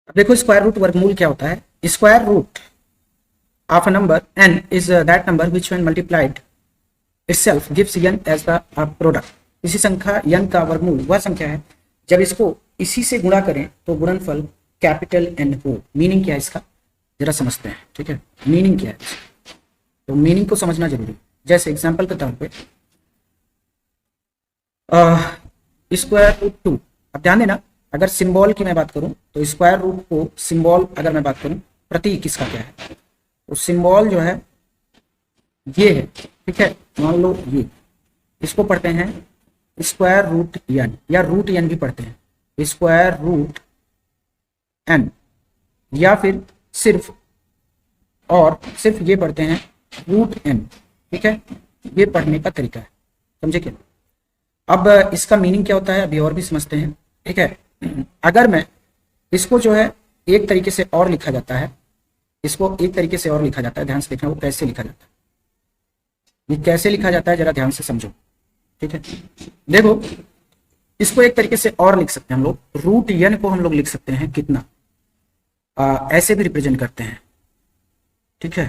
अब देखो square root वर्गमूल क्या होता है। Square root of a number n is that number which when multiplied itself gives n as the product. इसी संख्या n का वर्गमूल वह संख्या है जब इसको इसी से गुणा करें तो गुणनफल कैपिटल N हो। मीनिंग क्या है इसका जरा समझते हैं, ठीक है। मीनिंग क्या है, तो मीनिंग को समझना जरूरी। जैसे एग्जांपल के तौर पे स्क्वायर रूट 2। अब ध्यान देना, अगर सिंबल की मैं बात करूं तो स्क्वायर रूट को सिंबल अगर मैं बात करूं, प्रतीक इसका क्या है, तो सिंबल जो है ये है, ठीक है। मान लो ये, इसको पढ़ते हैं स्क्वायर रूट n या रूट n भी पढ़ते हैं, स्क्वायर रूट n, या फिर सिर्फ और सिर्फ ये पढ़ते हैं रूट n, ठीक है। ये पढ़ने का तरीका है, समझे क्या। अब इसका मीनिंग क्या होता है अभी और भी समझते हैं, ठीक है। अगर मैं इसको जो है एक तरीके से और लिखा जाता है, इसको एक तरीके से और लिखा जाता है, ध्यान से देखना वो कैसे लिखा जाता है। ये कैसे लिखा जाता है जरा ध्यान से समझो, ठीक है। देखो इसको एक तरीके से और लिख सकते हैं हम लोग, रूट n को हम लोग लिख सकते हैं कितना, ऐसे भी रिप्रेजेंट करते हैं, ठीक है।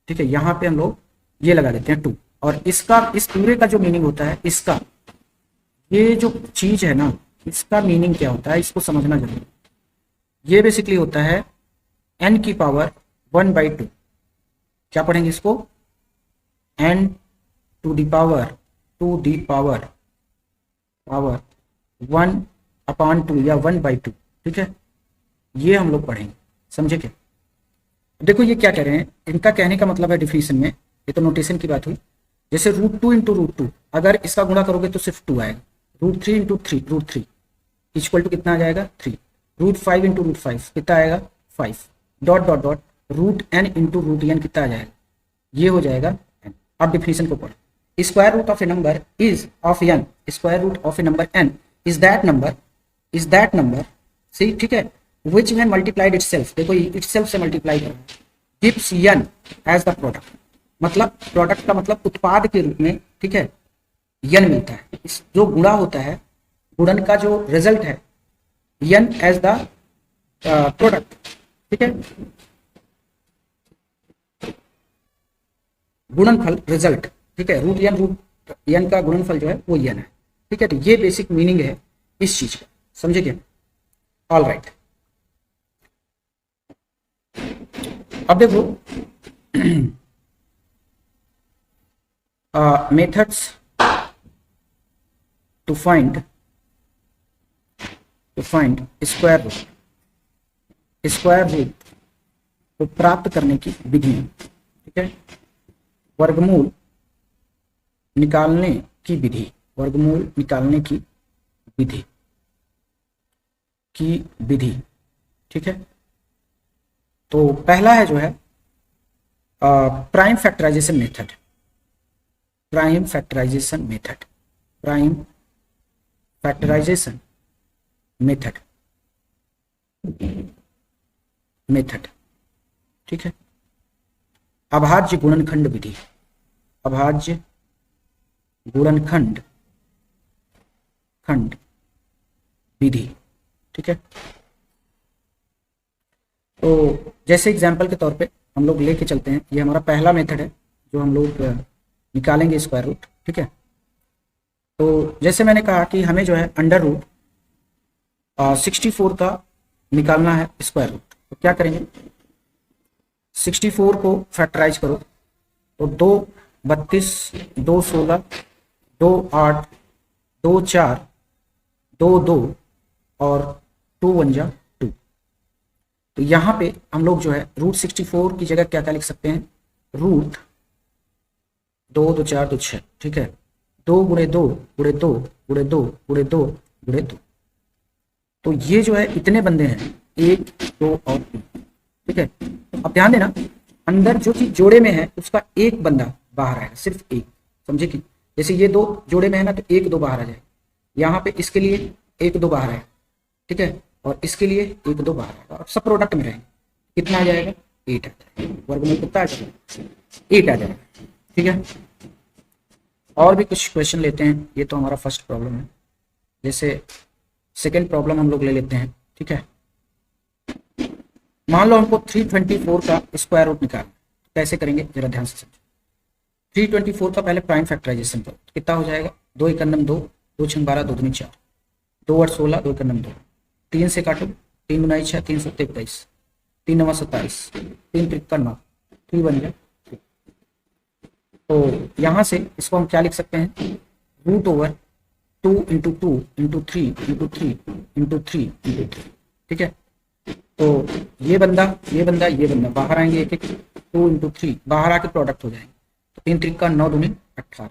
ठीक है, यहां पे हम लोग ये लगा देते हैं 2, और इसका इस पूरे का जो मीनिंग होता है, इसका ये जो चीज है ना, इसका मीनिंग क्या होता है इसको समझना जरूरी। ये बेसिकली होता है n की पावर 1/2। क्या पढ़ेंगे इसको, n टू दी पावर 1/2 या 1/2, ठीक है। ये हम लोग पढ़ेंगे, समझे क्या। देखो ये क्या कह रहे हैं, इनका कहने का मतलब है डिफिनेशन में, ये तो नोटेशन की बात हुई। जैसे √2 इंटू √2, अगर इसका गुणा करोगे तो सिर्फ 2 आएगा। √3 इंटू √3 इक्वल टू कितना आ जाएगा 3। √5 इंटू √5 कितना आएगा 5, dot dot dot √n into √n कितना आ जाएगा, ये हो जाएगा n। अब डिफिनेशन को पढ़ो, square root of a number is of n, square root of a number n is that number C, ठीक है, which when multiplied itself, देखो itself से मल्टीप्लाई कर रहा है, gives n as the product, मतलब प्रोडक्ट का मतलब उत्पाद के रूप में, ठीक है, n मिलता है। इस जो गुणा होता है, गुणन का जो रिजल्ट है, n as the प्रोडक्ट, ठीक है, गुणनफल रिजल्ट, ठीक है। √n का गुणनफल जो है वो n है, ठीक है। तो ये बेसिक मीनिंग है इस चीज का, समझे क्या। ऑल राइट, अब देखो methods to find square root को प्राप्त करने की विधि, ठीक है। वर्गमूल निकालने की विधि, ठीक है। तो पहला है जो है प्राइम फैक्टराइजेशन मेथड, ठीक है। अभाज्य गुणनखंड विधि, ठीक है। तो जैसे एग्जाम्पल के तौर पे हम लोग लेके चलते हैं, ये हमारा पहला मेथड है जो हम लोग निकालेंगे स्क्वायर रूट, ठीक है। तो जैसे मैंने कहा कि हमें जो है अंडर रूट 64 का निकालना है स्क्वायर रूट, तो क्या करेंगे, 64 को फैक्टराइज करो तो 2 32 2 16 2 8 2 4 2 2 और 2 1 जा 2। तो यहाँ पे हम लोग जो है √64 की जगह क्या क्या लिख सकते हैं, √2 2 4 2 6, ठीक है, 2 गुणे 2 गुणे 2 गुणे 2 गुणे 2 गुणे 2। तो ये जो है इतने बंदे हैं, 1 2 और 3, ठीक है। अब ध्यान देना, अंदर जो चीज जोड़े में है उसका एक बंदा बाहर आएगा, सिर्फ एक, समझे कि जैसे ये 2 जोड़े में है ना, तो 1 2 बाहर आ जाएगा। यहाँ पे इसके लिए 1 2 बाहर आएगा, ठीक है, और इसके लिए 1 2 बाहर आएगा, और सब प्रोडक्ट में रहेंगे। कितना आ जाएगा 8 आ जाएगा, वर्गमूल कितना आ जाएगा 8 आ जाएगा, ठीक है। और भी कुछ क्वेश्चन लेते हैं, ये तो हमारा फर्स्ट प्रॉब्लम है। जैसे सेकेंड प्रॉब्लम हम लोग ले लेते हैं, ठीक है। मान लो हमको 324 का स्क्वायर रूट निकालना, कैसे करेंगे जरा ध्यान से समझो। 324 का पहले प्राइम फैक्टराइजेशन करो, कितना हो जाएगा, 2 × 9 2, 2 × 12 2 दूनी 4, 2 × 8 16, 2 × 9 2, 3 से काटो, 3 × 6 3 × 7 23, 3 × 9 27, 3 × 3 9, 3 बन गया। तो यहाँ से इसको हम क्या लिख सकते हैं, रूट ओवर 2 × 2 × 3 × 3 × 3 × 3, ठीक है। तो ये बंदा बाहर आएंगे, एक एक 2 × 3 बाहर आके प्रोडक्ट हो जाएंगे, तो 3 3 9 दूनी 18,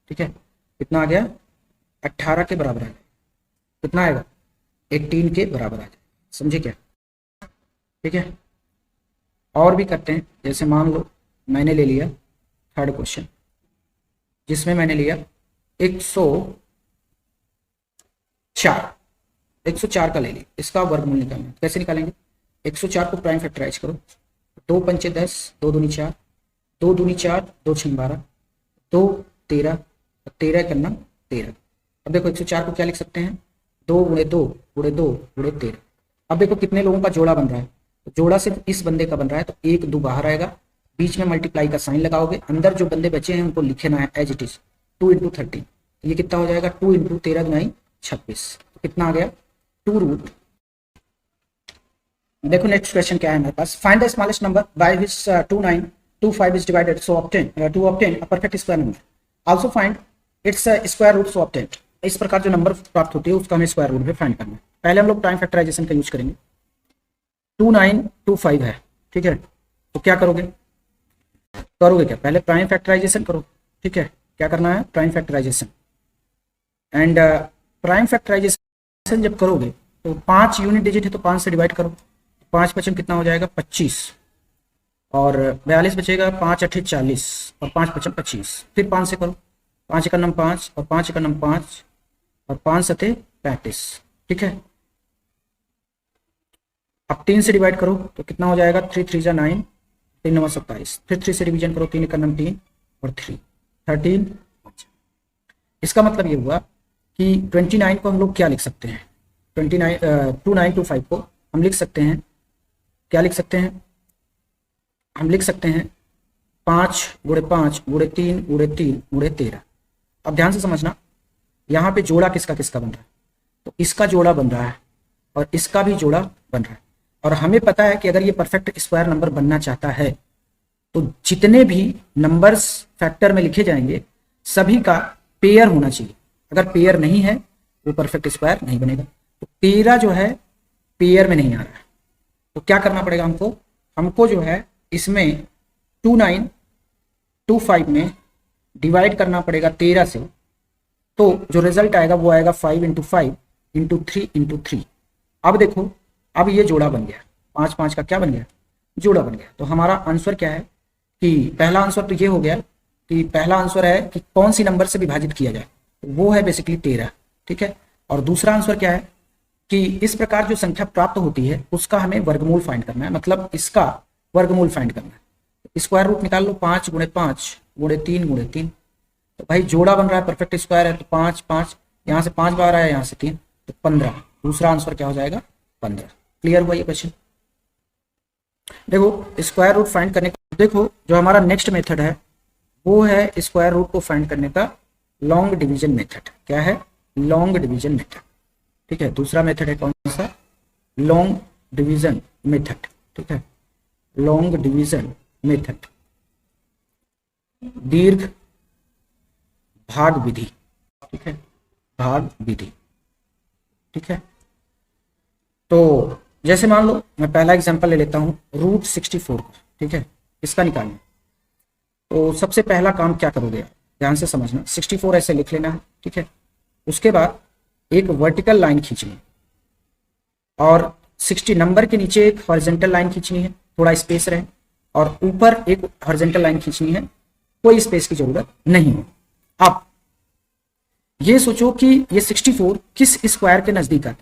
ठीक है। कितना आ गया, 18 के बराबर आ गया, कितना आएगा, 18 के बराबर आ जाएगा, समझे क्या, ठीक है। और भी करते हैं, जैसे मान लो मैंने ले लिया थर्ड क्वेश्चन, जिसमें मैंने लिया 104 का ले लिया, इसका वर्गमूल निकालना, कैसे निकालेंगे, 104 को प्राइम फैक्टराइज करो, 2 × 5 10, 2 दूनी 4, 2 दूनी 4, 2 × 12, 2 13, 13 × 9 13। अब देखो 104 को क्या लिख सकते हैं, 2 × 2 × 2 × 13। अब देखो कितने लोगों का जोड़ा बन रहा है, तो जोड़ा सिर्फ इस बंदे का बन रहा है, तो 1 2 बाहर आएगा, बीच में मल्टीप्लाई का साइन लगाओगे, अंदर जो बंदे बचे हैं उनको लिखना है एज इट इज, 2 × 13, तो ये कितना हो जाएगा, 2 × 13 × 26, तो कितना आ गया, 2 रूट। देखो नेक्स्ट क्वेश्चन क्या है हमारे पास, find the smallest number by which 2925 is divided so obtain to obtain a perfect square number, also find its square root so obtain. इस प्रकार जो नंबर प्राप्त होती है उसका हमें स्क्वायर रूट भी फाइंड करना है। पहले हम लोग प्राइम फैक्टराइजेशन का यूज करेंगे, 2925 है, ठीक है। तो क्या करोगे क्या, पहले प्राइम फैक्टराइजेशन करो, ठीक है। क्या करना है, prime factorisation, and prime factorisation जब करोगे तो 5 यूनिट डिजिट है तो 5 से डिवाइड करो, 5 5 कितना हो जाएगा 25, और 42 बचेगा, 5 8 40 और 5 5 25, फिर 5 से करो, 5 × 9 5 और 5 × 9 5 और 5 7 35, ठीक है। अब 3 से डिवाइड करो तो कितना हो जाएगा, 3 3 9, 3 9 27, फिर 3 से डिवीजन करो, 3 × 9 3 और 3 13। इसका मतलब ये हुआ कि 29 को हम लोग क्या लिख सकते हैं, 2925 को हम लिख सकते हैं, क्या लिख सकते हैं, हम लिख सकते हैं 5 × 5 × 3 × 3 × 13। अब ध्यान से समझना, यहाँ पे जोड़ा किसका किसका बन रहा है, तो इसका जोड़ा बन रहा है और इसका भी जोड़ा बन रहा है, और हमें पता है कि अगर ये परफेक्ट स्क्वायर नंबर बनना चाहता है तो जितने भी नंबर्स फैक्टर में लिखे जाएंगे सभी का पेयर होना चाहिए, अगर पेयर नहीं है वो परफेक्ट स्क्वायर नहीं बनेगा। तो 13 जो है पेयर में नहीं आ रहा है, तो क्या करना पड़ेगा हमको जो है इसमें 2925 में डिवाइड करना पड़ेगा 13 से, तो जो रिजल्ट आएगा वो आएगा 5 × 5 × 3 × 3। अब देखो, अब ये जोड़ा बन गया, 5 5 का क्या बन गया, जोड़ा बन गया। तो हमारा आंसर क्या है कि पहला आंसर तो ये हो गया कि पहला आंसर है कि कौन सी नंबर से विभाजित किया जाए, तो वो है बेसिकली 13, ठीक है। और दूसरा आंसर क्या है कि इस प्रकार जो संख्या प्राप्त होती है उसका हमें वर्गमूल फाइंड करना है, मतलब इसका वर्गमूल फाइंड करना है। स्क्वायर रूट निकाल लो, 5 × 5 × 3 × 3, तो भाई जोड़ा बन रहा है, परफेक्ट स्क्वायर है, तो 5 5, यहाँ से 5 बार आया, यहाँ से 3, तो 15। दूसरा आंसर क्या हो जाएगा, 15। क्लियर हुआ ये क्वेश्चन। देखो स्क्वायर रूट फाइंड करने का, देखो जो हमारा नेक्स्ट मेथड है वो है स्क्वायर रूट को फाइंड करने का लॉन्ग डिवीजन मेथड। क्या है, लॉन्ग डिवीजन मेथड, ठीक है। दूसरा मेथड है कौन सा, लॉन्ग डिवीजन मेथड, ठीक है, लॉन्ग डिवीजन मेथड, दीर्घ भाग विधि, ठीक है, भाग विधि, ठीक है। तो जैसे मान लो मैं पहला एग्जांपल ले लेता हूं, रूट 64 का, ठीक है, इसका निकालना। तो सबसे पहला काम क्या करोगे, ध्यान से समझना, 64 ऐसे लिख लेना है, ठीक है। उसके बाद एक वर्टिकल लाइन खींचनी है और 60 नंबर के नीचे एक हॉरिजॉन्टल लाइन खींचनी है, थोड़ा स्पेस रहे, और ऊपर एक हॉरिजॉन्टल लाइन खींचनी है, कोई स्पेस की जरूरत नहीं है। अब ये सोचो कि ये 64 किस स्क्वायर के नजदीक आता है,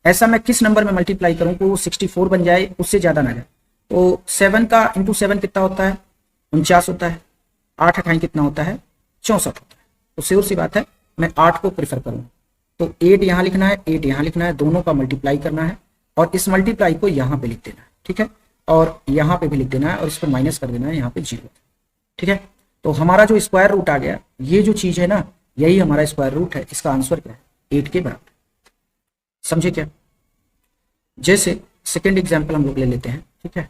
ऐसा मैं किस नंबर में मल्टीप्लाई करूं कि वो 64 बन जाए, उससे ज्यादा ना जाए। तो 7 का इंटू 7 कितना होता है, 49 होता है, 8 अठाई कितना होता है, 64 होता है। तो श्योर सी बात है मैं 8 को प्रेफर करूंगा, तो 8 यहां लिखना है, 8 यहां लिखना है, दोनों का मल्टीप्लाई करना है और इस मल्टीप्लाई को यहां पे लिख देना है, ठीक है। और यहाँ पे भी लिख देना है और इस पर माइनस कर देना है यहाँ पे 0। ठीक है, तो हमारा जो स्क्वायर रूट आ गया, ये जो चीज है ना, यही हमारा स्क्वायर रूट है। इसका आंसर क्या है? 8 के बराबर। समझे क्या? जैसे सेकेंड एग्जाम्पल हम लोग ले लेते हैं। ठीक है,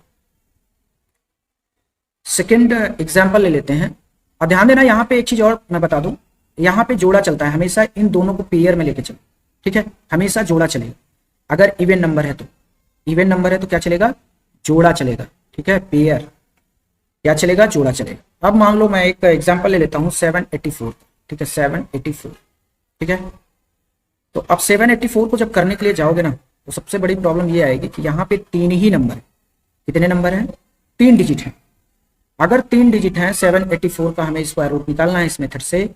सेकेंड एग्जाम्पल ले लेते हैं। और ध्यान देना, यहाँ पे एक चीज और मैं बता दूं, यहाँ पे जोड़ा चलता है हमेशा, इन दोनों को पेयर में लेके चलो। ठीक है, हमेशा जोड़ा चलेगा। अगर इवन नंबर है तो, इवन नंबर है तो क्या चलेगा? जोड़ा चलेगा। ठीक है, पेयर क्या चलेगा? जोड़ा चलेगा। अब मान लो मैं एक एग्जांपल ले लेता हूं 784। ठीक है, 784। ठीक है, तो अब 784 को जब करने के लिए जाओगे ना, तो सबसे बड़ी प्रॉब्लम ये आएगी कि यहाँ पे 3 ही नंबर है। कितने नंबर हैं? 3 डिजिट है। अगर 3 डिजिट है 784 का, हमें स्क्वायर रूट निकालना है इस मेथड से,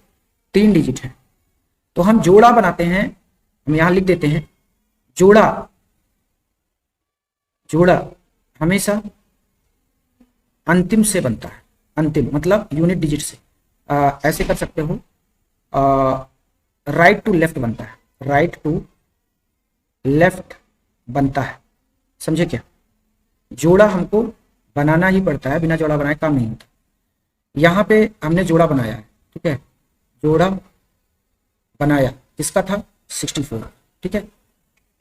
3 डिजिट है, तो हम जोड़ा बनाते हैं। हम यहां लिख देते हैं जोड़ा। जोड़ा हमेशा अंतिम से बनता है। अंतिम मतलब यूनिट डिजिट से। ऐसे कर सकते हो, राइट टू लेफ्ट बनता है। राइट टू लेफ्ट बनता है। समझे क्या? जोड़ा हमको बनाना ही पड़ता है, बिना जोड़ा बनाए काम नहीं होता। यहां पे हमने जोड़ा बनाया है। ठीक है, जोड़ा बनाया, किसका था? 64। ठीक है,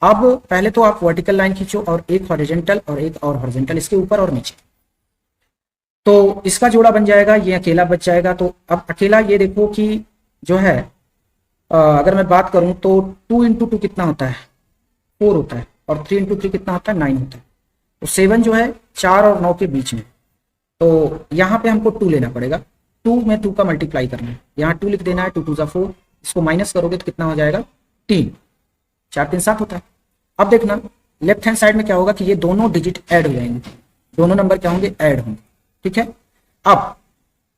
अब पहले तो आप वर्टिकल लाइन खींचो और एक हॉरिजॉन्टल और एक और हॉरिजॉन्टल, इसके ऊपर और नीचे, तो इसका जोड़ा बन जाएगा। ये अकेला बच जाएगा। तो अब अकेला ये देखो कि जो है, अगर मैं बात करूं तो 2 × 2 कितना होता है? 4 होता है। और 3 × 3 कितना होता है? 9 होता है। तो 7 जो है 4 और 9 के बीच में, तो यहाँ पे हमको 2 लेना पड़ेगा। 2 में 2 का मल्टीप्लाई करना है, यहाँ 2 लिख देना है। 2 × 2 = 4, इसको माइनस करोगे तो कितना हो जाएगा? 3। 4 × 3 = 7 होता है। अब देखना लेफ्ट हैंड साइड में क्या होगा कि ये दोनों डिजिट ऐड हो जाएंगे। दोनों नंबर क्या होंगे? ऐड होंगे। ठीक है, अब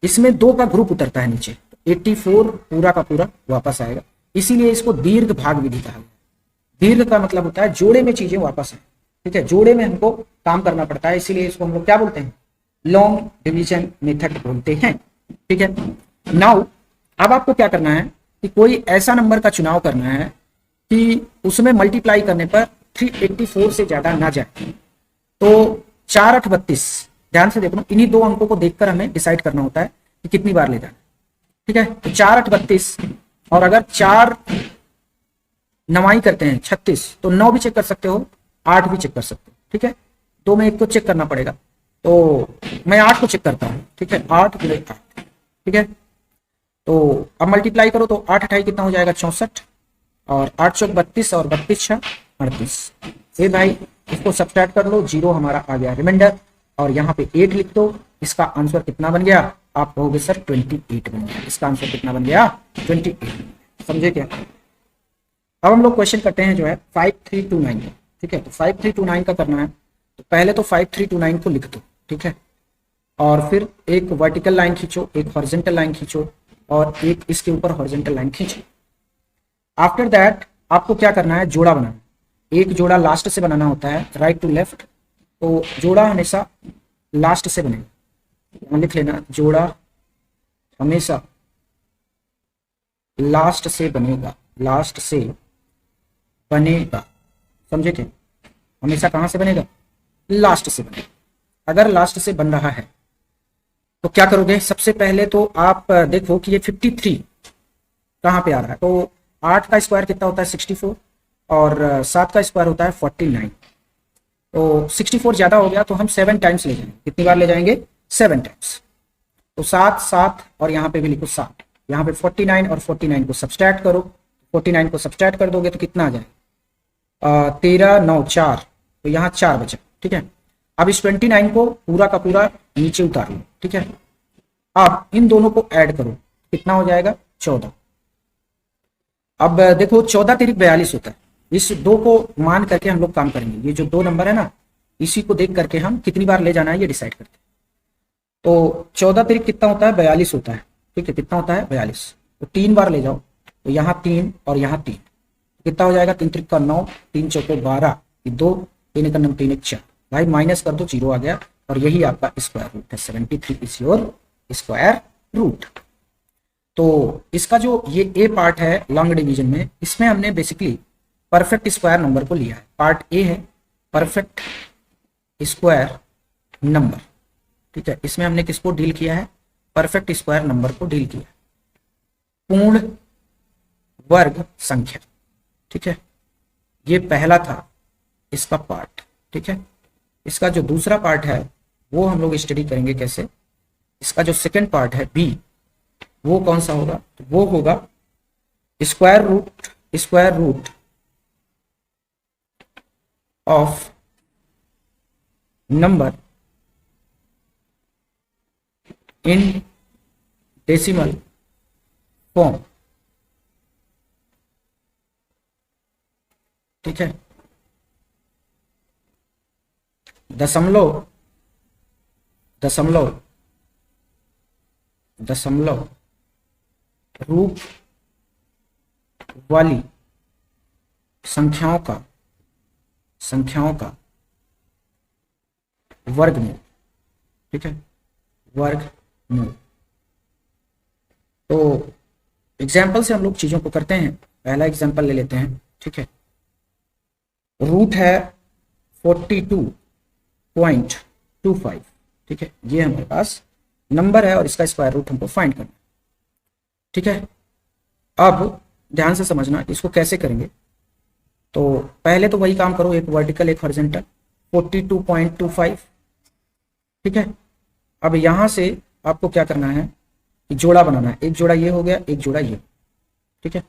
इसमें 2 का ग्रुप उतरता है नीचे, तो 84 पूरा का पूरा वापस आएगा। इसीलिए इसको दीर्घ भाग विधि कहा गया। दीर्घ का मतलब होता है जोड़े में चीजें वापस आए। ठीक है, जोड़े में हमको काम करना पड़ता है, इसीलिए इसको हम लोग क्या बोलते हैं? लॉन्ग डिवीजन मेथड बोलते हैं। ठीक है, नाउ अब आपको क्या करना है कि कोई ऐसा नंबर का चुनाव करना है कि उसमें मल्टीप्लाई करने पर 384 से ज्यादा ना जाए। तो 4 × 8 = 32। ध्यान से देखो, इन्हीं 2 अंकों को देखकर हमें डिसाइड करना होता है कि कितनी बार ले जाना। ठीक है, तो 4 × 8 = 32, और अगर 4 9 करते हैं 36, तो 9 भी चेक कर सकते हो, 8 भी चेक कर सकते हो। ठीक है, 2 में एक को चेक करना पड़ेगा, तो मैं 8 को चेक करता हूं। ठीक है, 8 × 8। ठीक है, तो अब मल्टीप्लाई करो तो 8 × 8 कितना हो जाएगा? 64, और 8 × 4 = 32, और 32 × 6 = 38। ये भाई इसको सब्ट्रैक्ट कर लो, 0 हमारा आ गया रिमाइंडर, और यहाँ पे 8 लिख दो। इसका आंसर कितना बन गया? आप कहोगे सर 28 बन गया। इसका आंसर कितना बन गया? 28। समझे क्या? अब हम लोग क्वेश्चन करते हैं जो है 5329 का। ठीक है, तो 5329 का करना है, तो पहले तो 5329 को लिख दो। ठीक है, और फिर एक वर्टिकल लाइन खींचो, एक हॉरिजॉन्टल लाइन खींचो, और एक इसके ऊपर हॉरिजॉन्टल लाइन खींचो। आफ्टर दैट आपको क्या करना है? जोड़ा बनाना। एक जोड़ा लास्ट से बनाना होता है, राइट टू लेफ्ट, तो जोड़ा हमेशा लास्ट से बनेगा। लिख लेना, जोड़ा हमेशा लास्ट से बनेगा। लास्ट से बनेगा। समझे क्या? हमेशा कहां से बनेगा? लास्ट से बनेगा। अगर लास्ट से बन रहा है तो क्या करोगे? सबसे पहले तो आप देखो कि ये 53 कहां पे आ रहा है। तो 8 का स्क्वायर कितना होता है? 64, और 7 का स्क्वायर होता है 49। तो 64 ज्यादा हो गया, तो हम 7 टाइम्स ले जाएंगे। कितनी बार ले जाएंगे? 7 टाइम्स। तो 7 7, और यहाँ पे भी लिखो 7। यहाँ पे 49 और 49 को सब्सट्रैक्ट करो। 49 को सब्सट्रैक्ट कर दोगे तो कितना आ जाएगा? 13 9 4, तो यहाँ 4 बचा। ठीक है, अब इस 29 को पूरा का पूरा नीचे उतार लो। ठीक है, अब इन दोनों को ऐड करो, कितना हो जाएगा? 14। अब देखो 14 × 3 = 42 होता है। इस 2 को मान करके हम लोग काम करेंगे। ये जो 2 नंबर है ना, इसी को देख करके हम कितनी बार ले जाना है ये डिसाइड करते हैं। तो 14 × 3 कितना होता है? 42 होता है। ठीक है, कितना होता है? 42। तो 3 बार ले जाओ, तो यहाँ 3 और यहाँ 3, कितना हो जाएगा? 3 × 3 = 9, 3 × 4 = 12, 2 3 × 9 3 × 4। भाई माइनस कर दो, 0 आ गया, और यही आपका स्क्वायर रूट है। 73 इज योर स्क्वायर रूट। तो इसका जो ये ए पार्ट है लॉन्ग डिवीजन में, इसमें हमने बेसिकली परफेक्ट स्क्वायर नंबर को लिया है। पार्ट ए है परफेक्ट स्क्वायर नंबर। ठीक है, इसमें हमने किसको डील किया है? परफेक्ट स्क्वायर नंबर को डील किया, पूर्ण वर्ग संख्या। ठीक है, ये पहला था इसका पार्ट। ठीक है, इसका जो दूसरा पार्ट है वो हम लोग स्टडी करेंगे कैसे। इसका जो सेकंड पार्ट है बी, वो कौन सा होगा? तो वो होगा square root of number in decimal form. ठीक है, दशमलव दशमलव दशमलव रूप वाली संख्याओं का वर्गमूल। ठीक है, वर्गमूल। तो एग्जाम्पल से हम लोग चीजों को करते हैं। पहला एग्जाम्पल ले लेते हैं। ठीक है, रूट है 42.25। ठीक है, ये हमारे पास नंबर है और इसका स्क्वायर रूट हमको फाइंड करना है। ठीक है, अब ध्यान से समझना इसको कैसे करेंगे। तो पहले तो वही काम करो, एक वर्टिकल एक हॉरिजॉन्टल, 42.25। ठीक है, अब यहां से आपको क्या करना है कि जोड़ा बनाना है। एक जोड़ा ये हो गया, एक जोड़ा ये। ठीक है,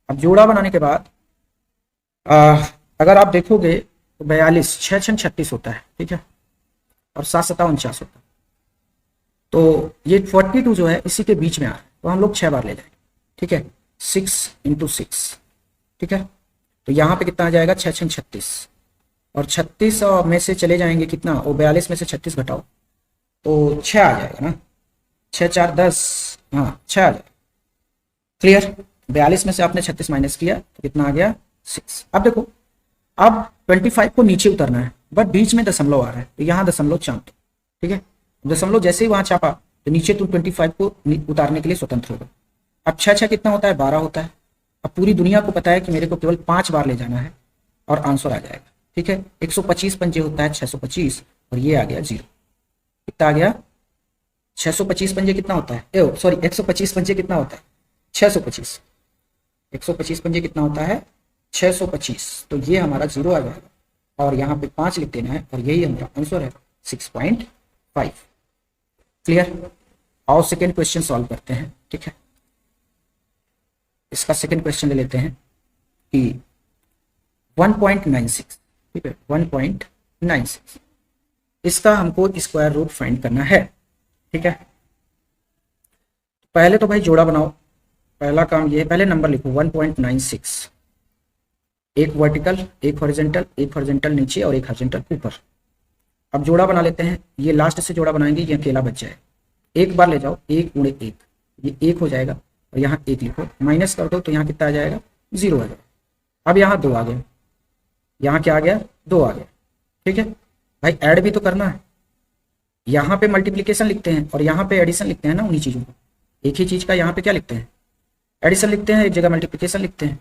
अब जोड़ा बनाने के बाद अगर आप देखोगे तो 42 6 6 36 होता है। ठीक है, और 7 7 49 होता है। तो ये 42 जो है इसी के बीच में आ रहा है, तो हम लोग 6 बार ले जाएंगे। ठीक है, 6 × 6। ठीक है, तो यहाँ पे कितना आ जाएगा? 6 6 36, और 36 में से चले जाएंगे कितना? वो 42 में से 36 घटाओ तो 6 आ जाएगा ना। 6 4 10, हाँ 6 आ जाएगा। क्लियर? 42 में से आपने 36 माइनस किया तो कितना आ गया? 6। अब देखो, अब 25 को नीचे उतरना है, बट बीच में दशमलव आ रहा है, तो यहाँ दशमलव चाप दो। ठीक है, दशमलव जैसे ही वहां चापा तो नीचे तुम 25 को उतारने के लिए स्वतंत्र होगा। अब 6 6 कितना होता है? 12 होता है। अब पूरी दुनिया को पता है कि मेरे को केवल 5 बार ले जाना है और आंसर आ जाएगा। ठीक है, 125 पंजे होता है 625, और ये आ गया 0। कितना आ गया? 625 पंजे कितना होता है? सॉरी, 125 पंजे कितना होता है? 625। 125 पंजे कितना होता है? 625। तो ये हमारा 0 आ जाएगा, और यहाँ पे 5 लिख देना है, और यही हमारा आंसर है 6.5। क्लियर? आओ सेकेंड क्वेश्चन सॉल्व करते हैं। ठीक है, इसका सेकेंड क्वेश्चन ले लेते हैं कि 1.96। ठीक है, 1.96, इसका हमको स्क्वायर रूट फाइंड करना है। ठीक है, पहले तो भाई जोड़ा बनाओ। पहला काम ये है, पहले नंबर लिखो 1.96, एक वर्टिकल एक हॉरिजॉन्टल, एक हॉरिजॉन्टल नीचे और एक हॉरिजॉन्टल ऊपर। अब जोड़ा बना लेते हैं। ये लास्ट से जोड़ा बनाएंगे, ये अकेला बच जाए। एक बार ले जाओ, 1 × 1, ये 1 हो जाएगा, और यहाँ 1 लिखो, माइनस कर दो तो यहाँ कितना आ जाएगा? 0 आ जाएगा। अब यहाँ 2 आ गया, यहाँ क्या आ गया? 2 आ गया। ठीक है भाई, ऐड भी तो करना है। यहाँ पे मल्टीप्लीकेशन लिखते हैं और यहाँ पे एडिशन लिखते हैं ना, उन्हीं चीजों को। एक ही चीज का यहाँ पे क्या लिखते हैं? एडिशन लिखते हैं, एक जगह मल्टीप्लीकेशन लिखते हैं।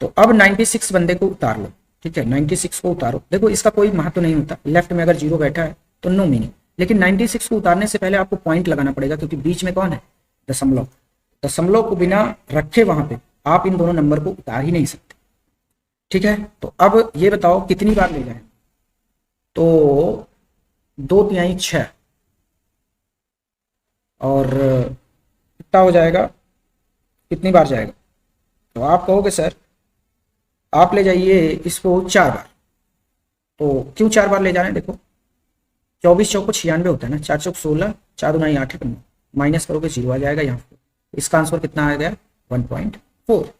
तो अब 96 बंदे को उतार लो। ठीक है, 96 को उतारो। देखो, इसका कोई महत्व नहीं होता। लेफ्ट में अगर 0 बैठा है तो नो मीनिंग, लेकिन 96 को उतारने से पहले आपको पॉइंट लगाना पड़ेगा, क्योंकि बीच में कौन है? दशमलव। दशमलव को बिना रखे वहां पे आप इन दोनों नंबर को उतार ही नहीं सकते। ठीक है, तो अब ये बताओ कितनी बार ले जाए? तो 2 × 6, और कितना हो जाएगा? कितनी बार जाएगा? तो आप कहोगे सर आप ले जाइए इसको 4 बार। तो क्यों 4 बार ले जा रहे हैं? देखो, 24 चौको 96 होता है ना, 4 चौक 16, 4 दूना 8 है, माइनस करोगे 0 आ जाएगा यहाँ पे। इसका आंसर कितना आ गया? 1.4।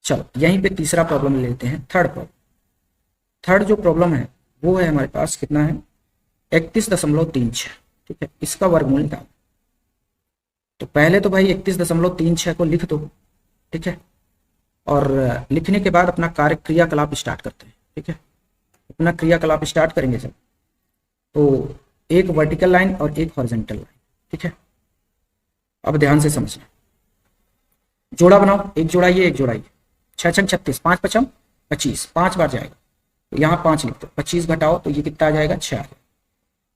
चलो यहीं पे तीसरा प्रॉब्लम ले लेते हैं, थर्ड प्रॉब्लम। थर्ड जो प्रॉब्लम है वो है हमारे पास कितना है? 31.36। ठीक है, इसका वर्गमूल निकालना। तो पहले तो भाई 31.36 को लिख दो। ठीक है, और लिखने के बाद अपना कार्य क्रियाकलाप स्टार्ट करते हैं। ठीक है, अपना क्रियाकलाप स्टार्ट करेंगे जब, तो एक वर्टिकल लाइन और एक हॉरिजॉन्टल लाइन। ठीक है, अब ध्यान से समझना। जोड़ा बनाओ, एक जोड़ा ये, एक जोड़ा ये। 6 6 36, 5 5 25, 5 बार जाएगा, तो यहाँ 5 लिख दो। 25 घटाओ तो ये कितना आ जाएगा? 6 आ जाएगा।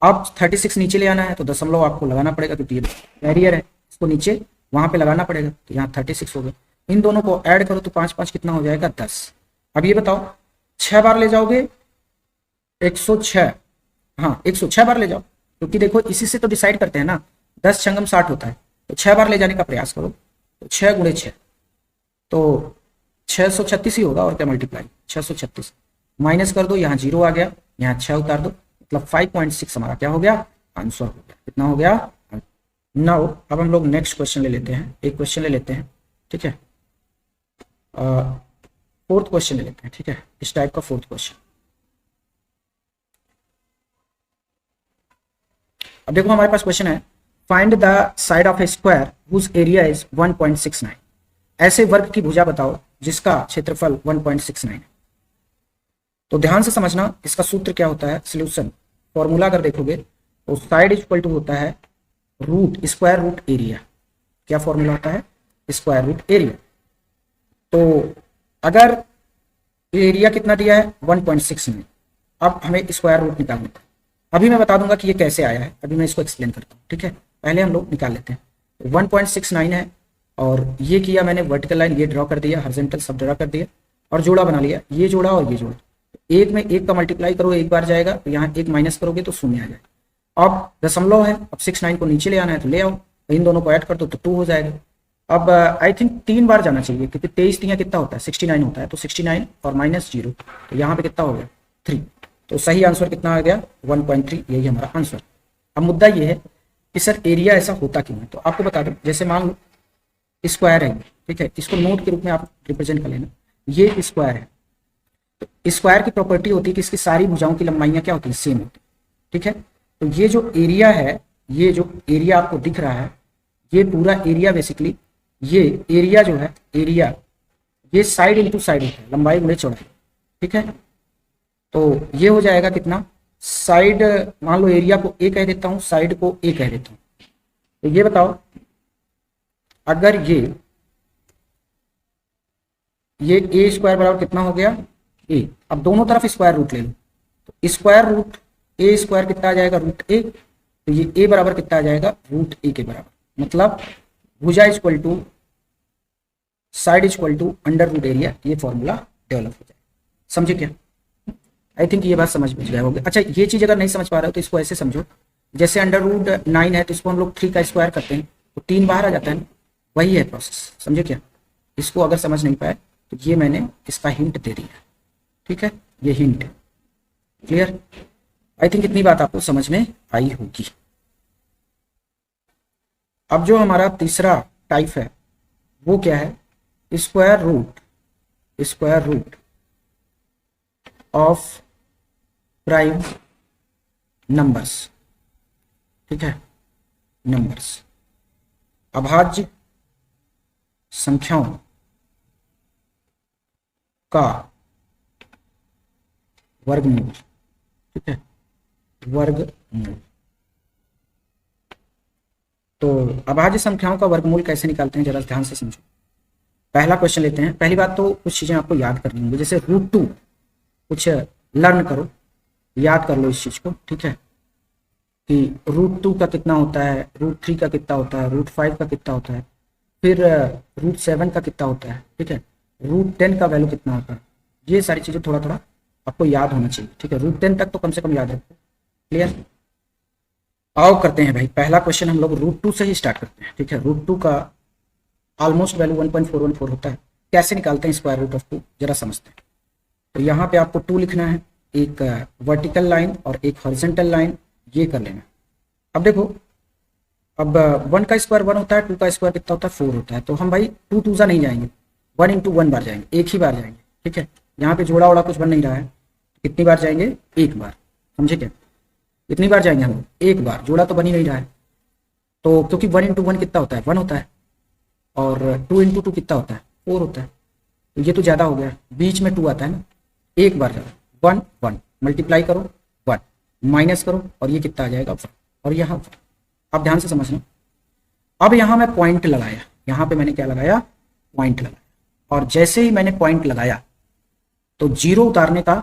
अब 36 नीचे ले आना है तो दशमलव आपको लगाना पड़ेगा, क्योंकि ये बैरियर है, इसको नीचे वहां पे लगाना पड़ेगा, तो यहाँ 36 हो गया। इन दोनों को ऐड करो तो 5 5 कितना हो जाएगा 10। अब ये बताओ 6 बार ले जाओगे 106, हाँ 106 बार ले जाओ, क्योंकि देखो इसी से तो डिसाइड करते हैं ना, 10 छंगम 60 होता है, तो 6 बार ले जाने का प्रयास करो, तो 6 गुणे 6 तो 636 ही होगा, और क्या मल्टीप्लाई 636 माइनस कर दो, यहाँ 0 आ गया, यहाँ 6 उतार दो, मतलब 5.6 हमारा क्या हो गया, आंसर हो गया। कितना हो गया। नाउ अब हम लोग नेक्स्ट क्वेश्चन ले लेते हैं, एक क्वेश्चन ले लेते हैं, ठीक है, फोर्थ क्वेश्चन ले लेते हैं, ठीक है, इस टाइप का फोर्थ क्वेश्चन। अब देखो हमारे पास क्वेश्चन है, find the side of a square whose area is 1.69। ऐसे वर्ग की भुजा बताओ जिसका क्षेत्रफल 1.69 है। तो ध्यान से समझना, इसका सूत्र क्या होता है, सॉल्यूशन फॉर्मूला अगर देखोगे तो साइड इक्वल टू होता है रूट स्क्वायर रूट एरिया। क्या फॉर्मूला होता है, स्क्वायर रूट एरिया। तो अगर एरिया कितना दिया है 1.69, अब हमें स्क्वायर रूट निकालना है। अभी मैं बता दूंगा कि ये कैसे आया है, अभी मैं इसको एक्सप्लेन करता हूँ, ठीक है, पहले हम लोग निकाल लेते हैं। 1.69 है, और ये किया मैंने वर्टिकल लाइन ये ड्रॉ कर दिया, हॉरिजॉन्टल सब ड्रॉ कर दिया, और जोड़ा बना लिया, ये जोड़ा और ये जोड़ा, एक में एक का मल्टीप्लाई करो, एक बार जाएगा, तो यहाँ एक माइनस करोगे तो शून्य आ जाएगा। अब दशमलव है, अब 69 को नीचे ले आना है तो ले आओ, इन दोनों को ऐड कर दो तो 2 हो जाएगा। अब आई थिंक 3 बार जाना चाहिए, क्योंकि 23 3 कितना होता है 69 होता है, तो 69 और माइनस 0, तो यहाँ पे कितना हो गया 3, तो सही आंसर कितना आ गया 1.3, यही हमारा आंसर। अब मुद्दा ये है कि सर एरिया ऐसा होता क्यों है, तो आपको बता दूं, जैसे मान लो स्क्वायर है, ठीक है, इसको नोट के रूप में आप रिप्रेजेंट कर लेना, ये स्क्वायर है, तो स्क्वायर की प्रॉपर्टी होती है कि इसकी सारी भुजाओं की लंबाइयां क्या होती है, सेम होती है, ठीक है। तो ये जो एरिया है, ये जो एरिया आपको दिख रहा है, ये पूरा एरिया बेसिकली, ये एरिया जो है, एरिया ये साइड इंटू साइड होता है, लंबाई गुणे चौड़ाई, ठीक है। तो ये हो जाएगा कितना, साइड मान लो एरिया को ए कह देता हूं, साइड को ए कह देता हूं, तो ये बताओ अगर ये ए स्क्वायर बराबर कितना हो गया ए, अब दोनों तरफ स्क्वायर रूट ले लो, तो स्क्वायर रूट ए स्क्वायर कितना आ जाएगा रूट ए, तो ये ए बराबर कितना आ जाएगा रूट ए के बराबर, मतलब भुजा equal to side equal to under root area, ये फॉर्मूला डेवलप हो जाएगा। समझे क्या, आई थिंक ये बात समझ में गए होंगे। अच्छा ये चीज अगर नहीं समझ पा रहे हो तो इसको ऐसे समझो, जैसे अंडर रूट 9 है तो इसको हम लोग 3 का स्क्वायर करते हैं तो 3 बाहर आ जाता है, वही है प्रोसेस, समझे क्या। इसको अगर समझ नहीं पाए तो ये मैंने इसका हिंट दे दिया, ठीक है, ये हिंट क्लियर। आई थिंक इतनी बात आपको समझ में आई होगी। अब जो हमारा तीसरा टाइप है वो क्या है, square root of prime numbers, ठीक है, नंबर्स अभाज्य संख्याओं का वर्गमूल, ठीक है, वर्गमूल। तो अभाज्य संख्याओं का वर्गमूल कैसे निकालते हैं जरा ध्यान से समझो। पहला क्वेश्चन लेते हैं। पहली बात तो कुछ चीजें आपको याद करनी होंगी, जैसे √2 कुछ लर्न करो, याद कर लो इस चीज को, ठीक है, कि √2 का कितना होता है, √3 का कितना होता है, √5 का कितना होता है, फिर √7 का कितना होता है, ठीक है, √10 का वैल्यू कितना होता है, ये सारी चीजें थोड़ा थोड़ा आपको याद होना चाहिए, ठीक है, √10 तक तो कम से कम याद रखो, क्लियर। आओ करते हैं भाई, पहला क्वेश्चन हम लोग √2 से ही स्टार्ट करते हैं, ठीक है। √2 का ऑलमोस्ट वैल्यू 1.414 होता है, कैसे निकालते हैं स्क्वायर रूट ऑफ 2 जरा समझते हैं। तो यहाँ पे आपको 2 लिखना है, एक वर्टिकल लाइन और एक हॉरिजॉन्टल लाइन, ये कर लेना। अब देखो, अब 1 का स्क्वायर 1 होता है, 2 का स्क्वायर कितना होता है 4 होता है, तो हम भाई 2 2 नहीं जाएंगे, 1 × 1 बार जाएंगे, एक ही बार जाएंगे, ठीक है। यहाँ पे जोड़ा वोड़ा कुछ बन नहीं रहा है, कितनी बार जाएंगे, एक बार, समझे क्या, कितनी बार जाएंगे हम, एक बार, जोड़ा तो बन ही नहीं रहा है। तो क्योंकि 1 × 1 कितना होता है 1 होता है, और 2 × 2 कितना होता है 4 होता है, तो ये तो ज्यादा हो गया, बीच में 2 आता है ना, एक बार जाओ 1 1 मल्टीप्लाई करो 1 माइनस करो और ये कितना आ जाएगा 1, और यहाँ अब ध्यान से समझना। अब यहाँ मैं पॉइंट लगाया, यहाँ पे मैंने क्या लगाया, पॉइंट लगाया, और जैसे ही मैंने पॉइंट लगाया तो 0 उतारने का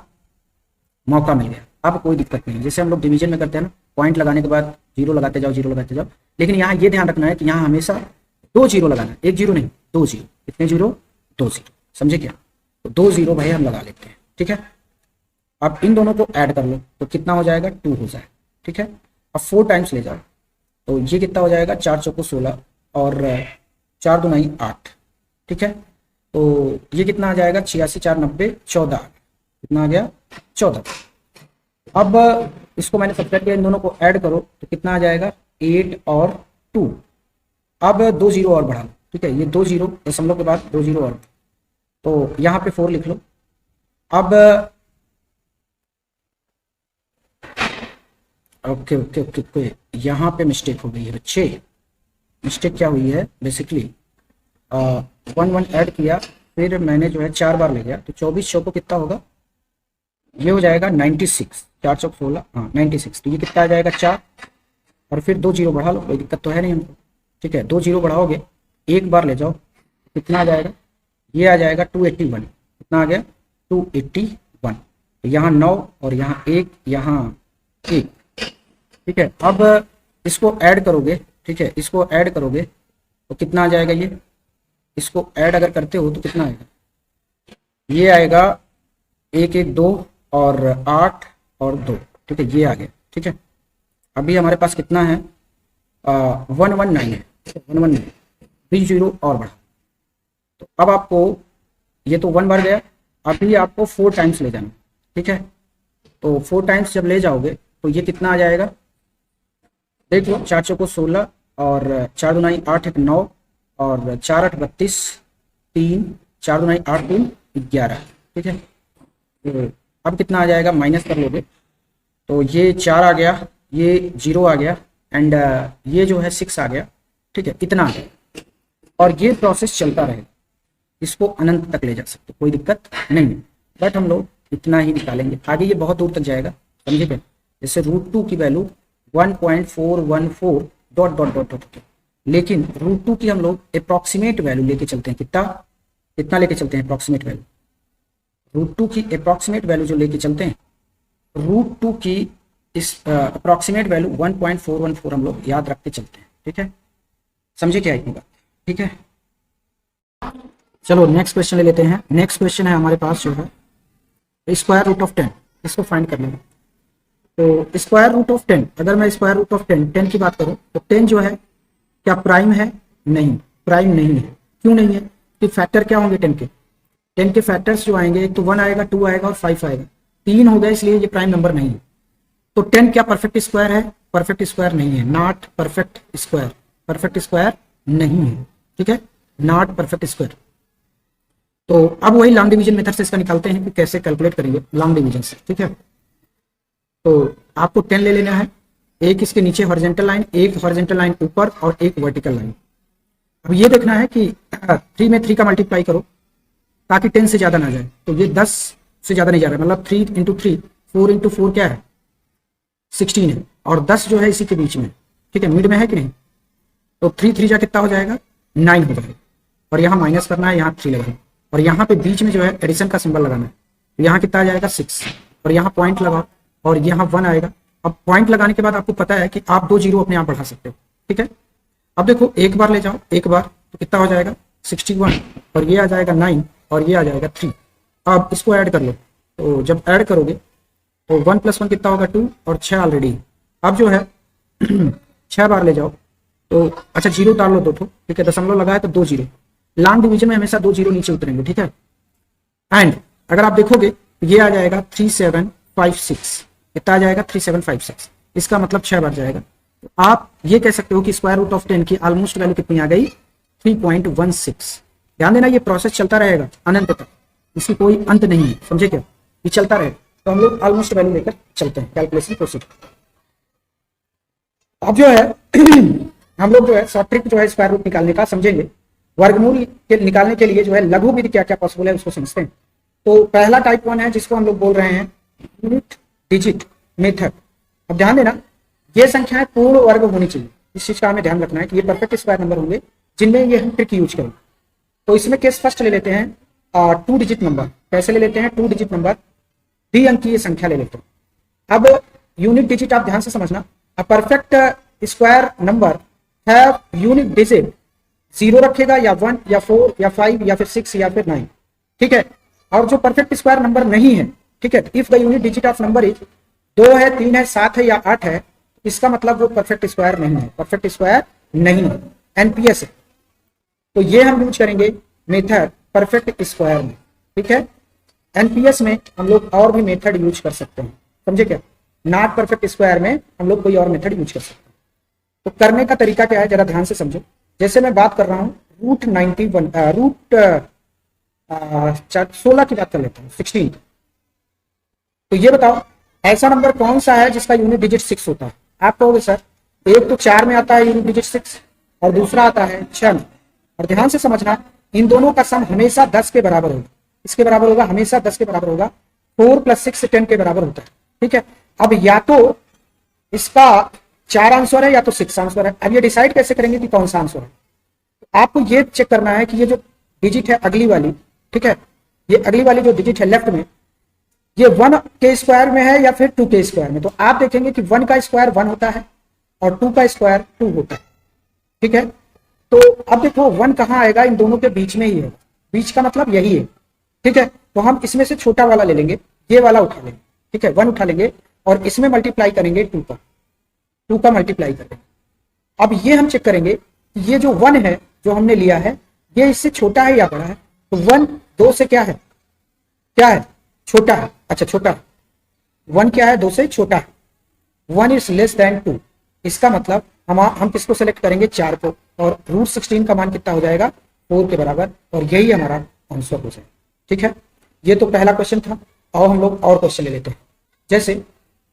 मौका मिल गया। अब कोई दिक्कत नहीं, जैसे हम लोग डिवीजन में करते हैं ना, पॉइंट लगाने के बाद जीरो लगाते जाओ, जीरो लगाते जाओ। लेकिन यहाँ ये ध्यान रखना है कि यहाँ हमेशा 2 जीरो लगाना है, 1 जीरो नहीं, 2 जीरो। कितने जीरो? 2 जीरो। समझे क्या? तो 2 जीरो भाई हम लगा लेते हैं, ठीक है। अब इन दोनों को ऐड कर लो तो कितना हो जाएगा? 2 हो जाए, ठीक है। अब 4 टाइम्स ले जाओ तो ये कितना हो जाएगा? 4 चौको 16 और 4 दूनी 8, ठीक है। तो ये कितना आ जाएगा? 86 4 90 14। कितना आ गया? 14। अब इसको मैंने सब्ट्रैक्ट किया, इन दोनों को ऐड करो तो कितना आ जाएगा? 8 और 2। अब 2 जीरो और बढ़ा लो, ठीक है। ये 2 जीरो दशमलव के बाद 2 जीरो और, तो यहाँ पे 4 लिख लो। अब ओके ओके ओके ओके, यहाँ पे मिस्टेक हो गई है बच्चे। मिस्टेक क्या हुई है? बेसिकली 1 1 ऐड किया, फिर मैंने जो है 4 बार ले गया, तो 24 चौको कितना होगा? ये हो जाएगा 96। 4 चौक 16, हाँ 96। तो ये कितना आ जाएगा? 4 और फिर 2 जीरो बढ़ा लो, कोई दिक्कत तो है नहीं हमको, ठीक है। 2 जीरो बढ़ाओगे, एक बार ले जाओ, कितना आ जाएगा? ये आ जाएगा 281। कितना आ गया? 281। तो यहाँ 9 और यहाँ 1, यहाँ 1, ठीक है। अब इसको ऐड करोगे, ठीक है, इसको ऐड करोगे तो कितना आ जाएगा? ये इसको ऐड अगर करते हो तो कितना आएगा? ये आएगा 1 1 2 और 8 और 2, ठीक है। ये आ गया, ठीक है। अभी हमारे पास कितना है? 119 है, 119। 20 जीरो और बढ़ा, तो अब आपको ये तो 1 बार गया, अभी आपको 4 टाइम्स ले जाना, ठीक है। तो 4 टाइम्स जब ले जाओगे तो ये कितना आ जाएगा? देख लो, 4 चौको 16 और 4 दूनी 8 1 9 और 4 8 32, 3 4 दूनी 8 3 11, ठीक है। तो अब कितना आ जाएगा? माइनस कर लोगे तो ये 4 आ गया, ये 0 आ गया एंड ये जो है 6 आ गया, ठीक है। इतना आ गया और ये प्रोसेस चलता रहेगा, इसको अनंत तक ले जा सकते, कोई दिक्कत नहीं। बट हम लोग इतना ही निकालेंगे, आगे ये बहुत दूर तक जाएगा, समझे क्या? जैसे √2 की value 1.414 dot dot dot dot, लेकिन √2 की हम लोग अप्रॉक्सीमेट वैल्यू लेके चलते हैं। कितना कितना लेके चलते हैं? अप्रॉक्सीमेट वैल्यू, √2 की अप्रॉक्सीमेट वैल्यू जो लेके चलते हैं, √2 की इस अप्रॉक्सीमेट वैल्यू 1.414 हम लोग याद रख के चलते हैं, ठीक है। समझे क्या इतनी बात? ठीक है, चलो नेक्स्ट क्वेश्चन ले लेते हैं। नेक्स्ट क्वेश्चन है हमारे पास जो है स्क्वायर रूट ऑफ 10, इसको फाइंड कर लेंगे। तो स्क्वायर रूट ऑफ 10, अगर मैं स्क्वायर रूट ऑफ 10 की बात करूं तो 10 जो है क्या प्राइम है? नहीं, प्राइम नहीं है। क्यों नहीं है? कि फैक्टर क्या होंगे 10 के? 10 के फैक्टर्स जो आएंगे, एक तो 1 आएगा, 2 आएगा और 5 आएगा। 3 हो गया, इसलिए ये प्राइम नंबर नहीं है। तो 10 क्या परफेक्ट स्क्वायर है? परफेक्ट स्क्वायर नहीं है, not perfect square, perfect square नहीं है, ठीक है, नॉट परफेक्ट स्क्वायर। तो अब वही लॉन्ग डिवीजन मेथड से इसका निकालते हैं कि कैसे कैलकुलेट करेंगे लॉन्ग डिवीजन से, ठीक है। तो आपको 10 ले लेना है, एक इसके नीचे हॉरिजॉन्टल लाइन, एक हॉरिजॉन्टल लाइन ऊपर और एक वर्टिकल लाइन। अब ये देखना है कि 3 में 3 का मल्टीप्लाई करो ताकि 10 से ज्यादा ना जाए। तो ये 10 से ज्यादा नहीं जा रहा है, मतलब 3 × 3, 4 × 4 क्या है? 16 है, और 10 जो है इसी के बीच में, ठीक है, मिड में है कि नहीं। तो 3 3 जा कितना हो जाएगा? 9 हो जाएगा, और यहाँ माइनस करना है, यहाँ 3 लगाना, और यहाँ पे बीच में जो है एडिशन का सिंबल लगाना है। तो यहाँ कितना आ जाएगा? 6, और यहाँ पॉइंट लगाओ और यहाँ 1 आएगा। अब पॉइंट लगाने के बाद आपको पता है कि आप 2 जीरो अपने आप बढ़ा सकते हो, ठीक है। अब देखो, एक बार ले जाओ, एक बार, तो कितना हो जाएगा? 61, और ये आ जाएगा 9 और ये आ जाएगा 3। अब इसको ऐड कर लो, तो जब ऐड करोगे तो 1 + 1 कितना होगा? 2, और 6 ऑलरेडी। अब जो है 6 बार ले जाओ तो अच्छा जीरो डाल लो 2 ठो, ठीक है, दशमलव लगाए तो 2 जीरो। लॉन्ग डिवीजन में हमेशा 2 जीरो नीचे उतरेंगे, ठीक है। एंड अगर आप देखोगे तो ये आ जाएगा 3756, कितना आ जाएगा? 3756। इसका मतलब 6 बार जाएगा। तो आप ये कह सकते हो कि स्क्वायर रूट ऑफ 10 की ऑलमोस्ट वैल्यू कितनी आ गई? 3.16। ध्यान देना, ये प्रोसेस चलता रहेगा अनंत तक, इसकी कोई अंत नहीं है, समझे क्या? ये चलता रहेगा। तो हम लोग ऑलमोस्ट वैल्यू लेकर चलते हैं, कैलकुलेशन प्रोसीड। अब जो है हम लोग जो है शॉर्ट ट्रिक जो है स्क्वायर रूट निकालने का समझेंगे। वर्गमूल के निकालने के लिए जो है लघु विधि क्या क्या पॉसिबल है उसको समझते हैं। तो पहला टाइप 1 है जिसको हम लोग बोल रहे हैं यूनिट डिजिट मेथड। अब ध्यान देना, ये संख्याएं पूर्ण वर्ग होनी चाहिए, इस चीज का हमें ध्यान रखना है कि ये परफेक्ट स्क्वायर नंबर होंगे जिनमें ये हम ट्रिक यूज करें। तो इसमें केस फर्स्ट ले लेते हैं 2 डिजिट नंबर। कैसे ले लेते हैं? 2 डिजिट नंबर, 3 अंकीय संख्या ले लेते हैं। अब यूनिट डिजिट आप ध्यान से समझना, अ perfect square number have unit digit 0 रखेगा या 1 या 4 या 5 या फिर 6 या फिर 9, ठीक है। और जो परफेक्ट स्क्वायर नंबर नहीं है, ठीक है, if the unit digit of number is 2 है, 3 है, 7 है या 8 है, इसका मतलब वो परफेक्ट स्क्वायर नहीं है, परफेक्ट स्क्वायर नहीं है, एनपीएस है। तो ये हम यूज करेंगे मेथड परफेक्ट स्क्वायर में, ठीक है। एनपीएस में हम लोग और भी मेथड यूज कर सकते हैं, समझे क्या। नॉट परफेक्ट स्क्वायर में हम लोग कोई और मेथड यूज कर सकते हैं। तो करने का तरीका क्या है, जरा ध्यान से समझो। जैसे मैं बात कर रहा हूं रूट 16 की बात कर लेता हूँ, 16। तो ये बताओ ऐसा नंबर कौन सा है जिसका यूनिट डिजिट 6 होता है। आप कहोगे सर एक तो 4 में आता है यूनिट डिजिट 6 और दूसरा आता है 6 में। और ध्यान से समझना, इन दोनों का सम हमेशा 10 के बराबर होगा, इसके बराबर होगा, हमेशा 10 के बराबर होगा। 4 + 6 10 के बराबर होता है, ठीक है। अब या तो इसका 4 आंसर है या तो 6 आंसर है। अब ये डिसाइड कैसे करेंगे कि कौन सा आंसर है। आपको ये चेक करना है कि ये जो डिजिट है अगली वाली, ठीक है, ये अगली वाली जो डिजिट है लेफ्ट में, ये 1 के स्क्वायर में है या फिर 2 के स्क्वायर में। तो आप देखेंगे कि 1 का स्क्वायर 1 होता है और 2 का स्क्वायर 2 होता है, ठीक है। तो अब देखो 1 कहां आएगा, इन दोनों के बीच में ही है, बीच का मतलब यही है, ठीक है। तो हम इसमें से छोटा वाला ले लेंगे, ये वाला उठा लेंगे, ठीक है, 1 उठा लेंगे और इसमें मल्टीप्लाई करेंगे 2 का, 2 का मल्टीप्लाई करेंगे। अब ये हम चेक करेंगे कि ये जो 1 है जो हमने लिया है ये इससे छोटा है या बड़ा है। तो 1 2 से क्या है, क्या है, छोटा है। अच्छा छोटा है, 1 क्या है, 2 से छोटा है। 1 इज लेस देन 2, इसका मतलब हम किसको सेलेक्ट करेंगे, 4 को। और रूट 16 का मान कितना हो जाएगा, 4 के बराबर, और यही हमारा आंसर हो जाएगा, ठीक है। ये तो पहला क्वेश्चन था। और हम लोग और क्वेश्चन ले लेते हैं। जैसे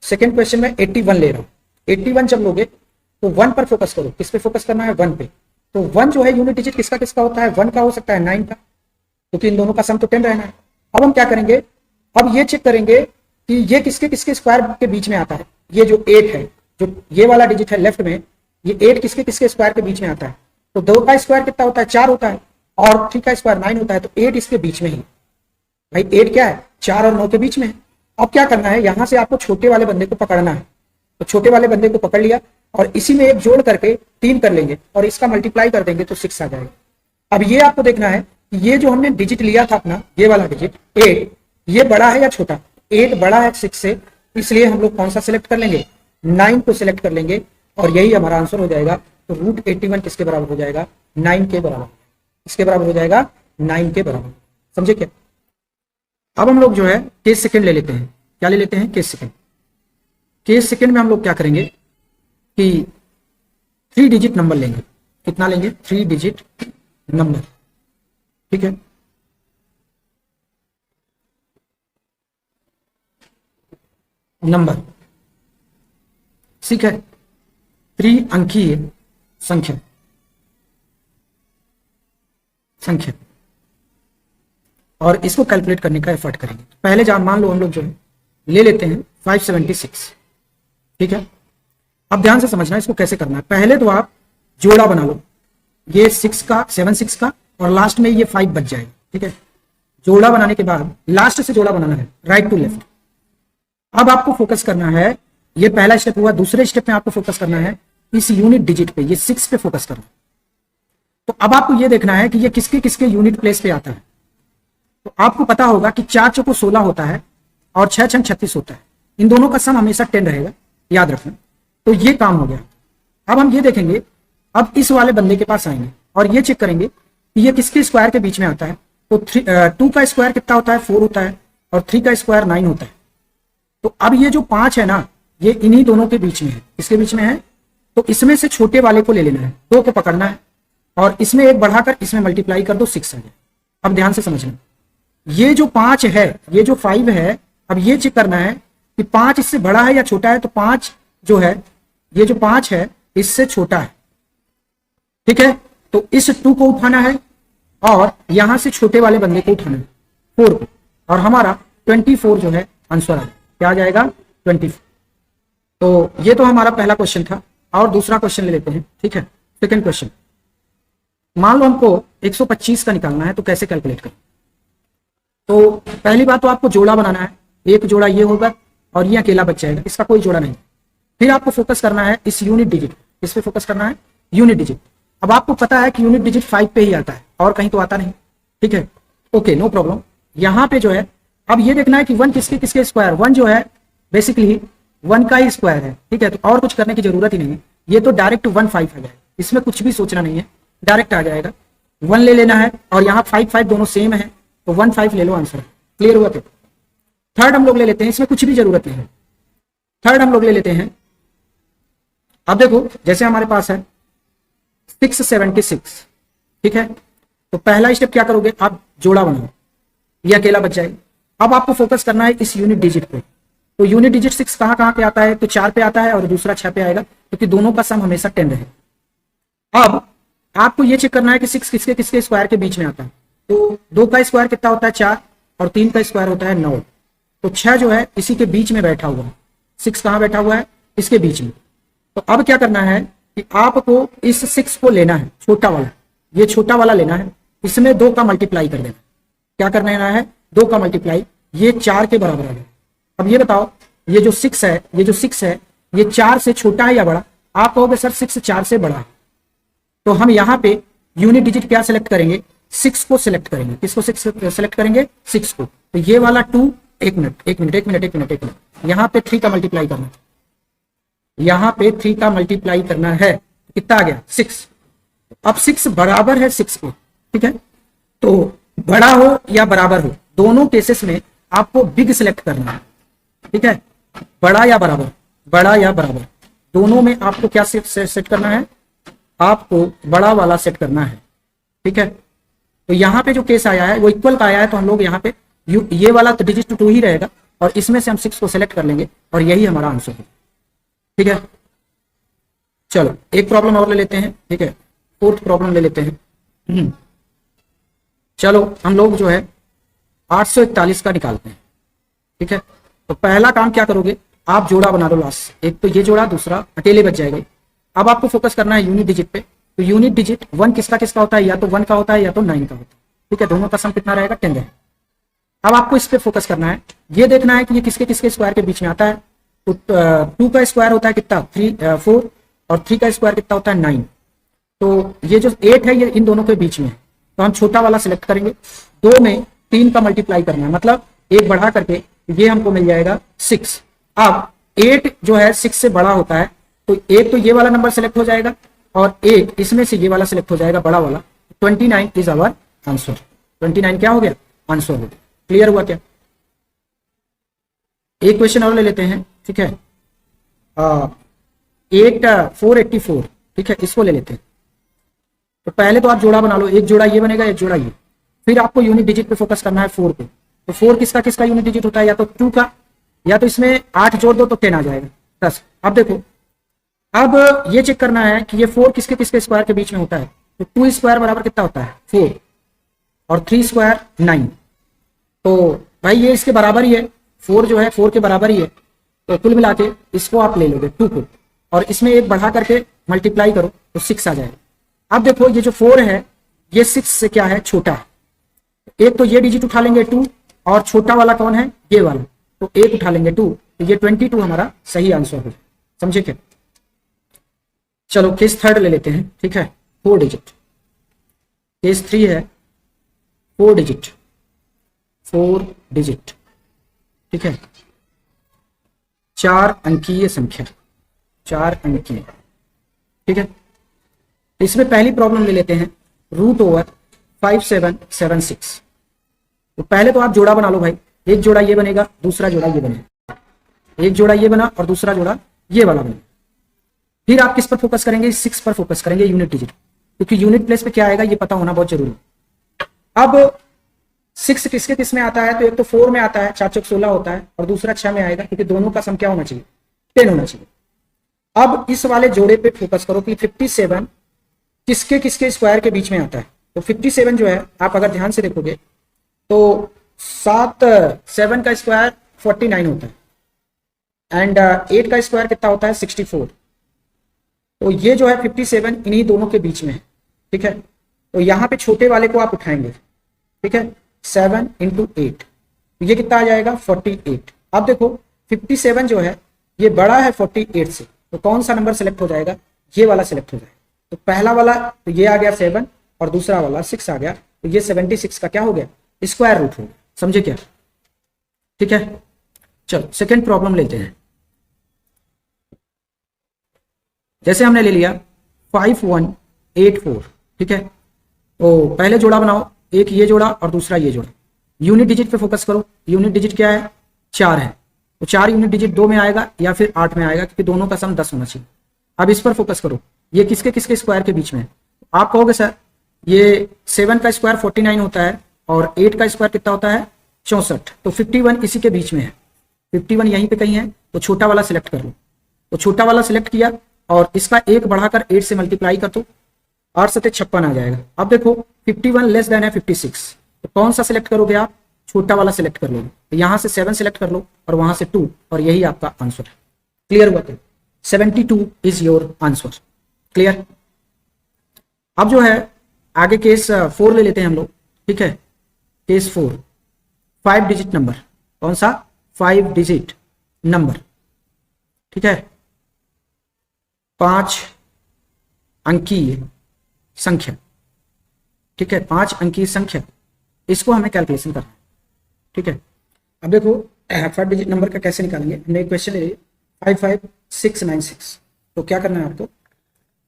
सेकेंड क्वेश्चन में 81 ले रहा हूं। 81 जब लोगे तो 1 पर फोकस करो। किस पे फोकस करना है, 1 पे। तो 1 जो है यूनिट डिजिट किसका किसका होता है, 1 का हो सकता है 9 का, क्योंकि इन दोनों का सम तो 10 रहना है। अब हम क्या करेंगे, अब ये चेक करेंगे कि ये किसके किसके स्क्वायर के बीच में आता है। ये जो 8 है, जो ये वाला डिजिट है लेफ्ट में, ये 8 किसके किसके स्क्वायर के बीच में आता है। तो 2 का स्क्वायर कितना होता है, 4 होता है, और 3 का स्क्वायर 9 होता है। तो 8 इसके बीच में ही, भाई 8 क्या है, 4 और 9 के बीच में है। अब क्या करना है, यहां से आपको छोटे वाले बंदे को पकड़ना है। तो छोटे वाले बंदे को पकड़ लिया और इसी में एक जोड़ करके 3 कर लेंगे और इसका मल्टीप्लाई कर देंगे तो 6 आ जाएगा। अब ये आपको देखना है कि ये जो हमने डिजिट लिया था अपना, ये वाला डिजिट 8, ये बड़ा है या छोटा। 8 बड़ा है 6 से, इसलिए हम लोग कौन सा सिलेक्ट कर लेंगे, 9 को सिलेक्ट कर लेंगे और यही हमारा आंसर हो जाएगा। तो रूट 81 किसके बराबर हो जाएगा, 9 के बराबर। इसके बराबर हो जाएगा 9 के बराबर, समझे क्या। अब हम लोग जो है केस सेकंड ले लेते हैं। क्या ले लेते हैं, केस सेकंड। केस सेकंड में हम लोग क्या करेंगे कि 3 डिजिट नंबर लेंगे। कितना लेंगे, 3 डिजिट नंबर, ठीक है। नंबर, ठीक है, 3 अंकीय संख्या, और इसको कैलकुलेट करने का एफर्ट करेंगे। पहले जब मान लो हम लोग जो है ले लेते हैं 576, ठीक है। अब ध्यान से समझना इसको कैसे करना है। पहले तो आप जोड़ा बना लो, ये 6 का 7 का और लास्ट में ये 5 बच जाएगा, ठीक है। जोड़ा बनाने के बाद लास्ट से जोड़ा बनाना है, राइट टू लेफ्ट। अब आपको फोकस करना है, ये पहला स्टेप हुआ। दूसरे स्टेप में आपको फोकस करना है इस यूनिट डिजिट पे, ये 6 पे फोकस करना है। तो अब आपको ये देखना है कि ये किसके किसके यूनिट प्लेस पे आता है। तो आपको पता होगा कि 4 चौको 16 होता है और 6 छंग 36 होता है। इन दोनों का सम हमेशा 10 रहेगा, याद रखना। तो ये काम हो गया। अब हम ये देखेंगे, अब इस वाले बंदे के पास आएंगे और ये चेक करेंगे कि ये किसके स्क्वायर के बीच में आता है। तो 2 का स्क्वायर कितना होता है, 4 होता है, और 3 का स्क्वायर 9 होता है। तो अब ये जो 5 है ना, ये इन्हीं दोनों के बीच में है। इसके बीच में है, तो इसमें से छोटे वाले को ले लेना है, 2 को पकड़ना है और इसमें एक बढ़ाकर इसमें मल्टीप्लाई कर दो, 6 आ जाए। अब ध्यान से समझना, ये जो 5 है, ये जो 5 है, अब ये चेक करना है कि 5 इससे बड़ा है या छोटा है। तो 5 जो है, ये जो 5 है इससे छोटा है, ठीक है। तो इस 2 को उठाना है और यहां से छोटे वाले बंदे को उठाना है, 4 को, और हमारा 24 जो है आंसर आ जाए। क्या आ जाएगा, 24। तो ये तो हमारा पहला क्वेश्चन था। और दूसरा क्वेश्चन ले लेते हैं, ठीक है। सेकंड क्वेश्चन, मान लो हमको 125 का निकालना है, तो कैसे कैलकुलेट करें। तो पहली बात तो आपको जोड़ा बनाना है। एक जोड़ा ये होगा और ये अकेला बच जाएगा, इसका कोई जोड़ा नहीं। फिर आपको फोकस करना है इस यूनिट डिजिट, इस पे फोकस करना है यूनिट डिजिट। अब आपको पता है कि यूनिट डिजिट 5 पे ही आता है और कहीं तो आता नहीं, ठीक है, ओके नो प्रॉब्लम। यहाँ पे जो है अब ये देखना है कि 1 किसके किसके स्क्वायर, 1 जो है बेसिकली 1 का ही स्क्वायर है, ठीक है, तो और कुछ करने की जरूरत ही नहीं है, ये तो डायरेक्ट 1 5 आ जाएगा, इसमें कुछ भी सोचना नहीं है, डायरेक्ट आ जाएगा। 1 ले लेना है और यहाँ 5 5 दोनों सेम है, तो 1 5 ले लो, आंसर क्लियर हुआ। थर्ड हम लोग ले लेते हैं, इसमें कुछ भी जरूरत नहीं है। थर्ड हम लोग ले लेते हैं, अब देखो जैसे हमारे पास है 676, ठीक है, तो पहला स्टेप क्या करोगे आप, जोड़ा बनाओ, ये अकेला बच जाएगा। अब आपको फोकस करना है इस यूनिट डिजिट पे, तो यूनिट डिजिट 6 कहां पे आता है, तो 4 पे आता है और दूसरा 6 पे आएगा, क्योंकि दोनों का सम हमेशा 10 रहे। अब आपको ये चेक करना है कि 6 किसके किसके स्क्वायर के बीच में आता है, तो 2 का स्क्वायर कितना होता है 4 और 3 का स्क्वायर होता है 9, तो 6 जो है इसी के बीच में बैठा हुआ है, 6 कहां बैठा हुआ है, इसके बीच में। तो अब क्या करना है कि आपको इस 6 को लेना है, छोटा वाला, ये छोटा वाला लेना है, इसमें 2 का मल्टीप्लाई कर देना। क्या करना है, 2 का मल्टीप्लाई, ये 4 के बराबर है। अब ये बताओ ये जो 6 है, ये जो 6 है ये 4 से छोटा है या बड़ा, आप कहोगे सर 6 4 से बड़ा है, तो हम यहाँ पे यूनिट डिजिट क्या सिलेक्ट करेंगे, 6 को सिलेक्ट करेंगे। किसको सिलेक्ट करेंगे, 6 को। तो ये वाला 2, एक मिनट, यहाँ पे 3 का मल्टीप्लाई करना है, यहाँ पे 3 का मल्टीप्लाई करना है, कितना आ गया 6। अब 6 बराबर है 6 को, ठीक है, तो बड़ा हो या बराबर हो, दोनों केसेस में आपको बिग सिलेक्ट करना है, ठीक है, बड़ा या बराबर, बड़ा या बराबर, दोनों में आपको क्या सेट करना है, आपको बड़ा वाला सेट करना है, ठीक है। तो यहाँ पे जो केस आया है वो इक्वल का आया है, तो हम लोग यहाँ पे ये वाला तो डिजिट 2 ही रहेगा और इसमें से हम 6 को सिलेक्ट कर लेंगे और यही हमारा आंसर है, ठीक है। चलो एक प्रॉब्लम और ले लेते हैं, ठीक है, 4th प्रॉब्लम ले लेते हैं। चलो हम लोग जो है 841 का निकालते हैं, ठीक है। तो पहला काम क्या करोगे, आप जोड़ा बना लो लास्ट, एक तो ये जोड़ा, दूसरा अकेले बच जाएगा। अब आपको फोकस करना है यूनिट डिजिट पे, तो यूनिट डिजिट 1 किसका किसका होता है, या तो 1 का होता है या तो 9 का होता है, ठीक है, दोनों का सम कितना रहेगा 10 रहेगा। अब आपको इस पे फोकस करना है, ये देखना है कि ये किसके किसके स्क्वायर के बीच में आता है, तो 2 का स्क्वायर होता है कितना 4 और 3 का स्क्वायर कितना होता है 9, तो ये जो 8 है ये इन दोनों के बीच में है, तो हम छोटा वाला सिलेक्ट करेंगे। 2 में 3 का मल्टीप्लाई करना है, मतलब 1 बढ़ा करके ये हमको मिल जाएगा 6। अब 8 जो है 6 से बड़ा होता है, तो एक तो ये वाला नंबर सिलेक्ट हो जाएगा और एक इसमें से ये वाला सिलेक्ट हो जाएगा, बड़ा वाला। 29 इज आवर आंसर। 29 क्या हो गया, आंसर हो गया। क्लियर हुआ क्या? एक क्वेश्चन और ले लेते हैं, ठीक है, 484, ठीक है, इसको ले लेते हैं। तो पहले तो आप जोड़ा बना लो, एक जोड़ा ये बनेगा, एक जोड़ा ये, फिर आपको यूनिट डिजिट पे फोकस करना है 4 पे। तो 4 किसका किसका यूनिट डिजिट होता है, या तो 2 का, या तो इसमें 8 जोड़ दो तो 10 आ जाएगा 10। अब देखो, अब ये चेक करना है कि ये 4 किसके किसके स्क्वायर के बीच में होता है, तो 2 स्क्वायर बराबर कितना होता है 4 और 3 स्क्वायर 9, तो भाई ये इसके बराबर ही है, 4 जो है 4 के बराबर ही है, तो कुल मिला के इसको आप ले लोगे 2 को और इसमें एक बढ़ा करके मल्टीप्लाई करो तो 6 आ जाएगा। अब देखो ये जो 4 है ये 6 से क्या है, छोटा है, एक तो ये डिजिट उठा लेंगे 2 और छोटा वाला कौन है, ये वाला, तो एक उठा लेंगे 2, तो ये 22 हमारा सही आंसर हो, समझे क्या? चलो केस 3 ले लेते हैं, ठीक है, 4 डिजिट। केस 3 है 4 डिजिट, 4 डिजिट, ठीक है, 4 अंकीय संख्या, 4 अंकीय, ठीक है। इसमें पहली प्रॉब्लम ले लेते हैं √5776। तो पहले तो आप जोड़ा बना लो भाई, एक जोड़ा ये बनेगा, दूसरा जोड़ा ये बनेगा, एक जोड़ा ये बना और दूसरा जोड़ा ये वाला बनेगा। फिर आप किस पर फोकस करेंगे, 6 पर फोकस करेंगे, यूनिट डिजिट, क्योंकि यूनिट प्लेस पे क्या आएगा ये पता होना बहुत जरूरी है। अब 6 किसके किस में आता है, तो एक तो 4 में आता है, 4 चौक 16 होता है, और दूसरा 6 में आएगा, क्योंकि दोनों का सम क्या होना चाहिए 10 होना चाहिए। अब इस वाले जोड़े पे फोकस करो कि 57 किसके किसके स्क्वायर के बीच में आता है। तो 57 जो है आप अगर ध्यान से देखोगे तो 7 का स्क्वायर 49 होता है एंड 8 का स्क्वायर कितना होता है 64। तो ये जो है 57 इन्हीं दोनों के बीच में है, ठीक है। तो यहाँ पे छोटे वाले को आप उठाएंगे, ठीक है, 7 × 8, तो ये कितना आ जाएगा 48। अब देखो 57 जो है ये बड़ा है 48 से, तो कौन सा नंबर सेलेक्ट हो जाएगा, ये वाला सेलेक्ट हो जाएगा। तो पहला वाला तो ये आ गया 7 और दूसरा वाला 6 आ गया, तो ये 76 का क्या हो गया, स्क्वायर रूट हो गया। समझे क्या? ठीक है, चलो सेकेंड प्रॉब्लम लेते हैं। जैसे हमने ले लिया 5184, ठीक है, तो पहले जोड़ा बनाओ, एक ये जोड़ा और दूसरा ये जोड़ा। यूनिट डिजिट पे फोकस करो। यूनिट डिजिट क्या है, 4 है, तो 4 यूनिट डिजिट 2 में आएगा या फिर 8 में आएगा, क्योंकि दोनों का सम 10 होना चाहिए। अब इस पर फोकस करो, ये किसके किसके स्क्वायर के बीच में है। आप कहोगे सर ये 7 का स्क्वायर 49 होता है और 8 का स्क्वायर कितना होता है 64, तो 51 इसी के बीच में है, 51 यहीं पे कहीं है, तो छोटा वाला सिलेक्ट कर लो। तो छोटा वाला सिलेक्ट किया और इसका एक बढ़ाकर 8 से मल्टीप्लाई कर दो, 8 सते 56 आ जाएगा। अब देखो 51 लेस देन है 56, तो कौन सा सिलेक्ट करोगे आप, छोटा वाला सिलेक्ट कर लोगे। तो यहां से 7 सिलेक्ट कर लो और वहां से 2, और यही आपका आंसर है। क्लियर हुआ क्या? 72 इज योर आंसर। क्लियर? अब जो है आगे केस 4 ले लेते हैं हम लोग, ठीक है। केस 4, 5 डिजिट नंबर, कौन सा, 5 डिजिट नंबर, ठीक है, 5 अंकीय संख्या, ठीक है, 5 अंकीय संख्या, इसको हमें कैलकुलेशन करना है, ठीक है। अब देखो 5 डिजिट नंबर का कैसे निकालेंगे, हमने एक क्वेश्चन ले लिया 55696, तो क्या करना है आपको,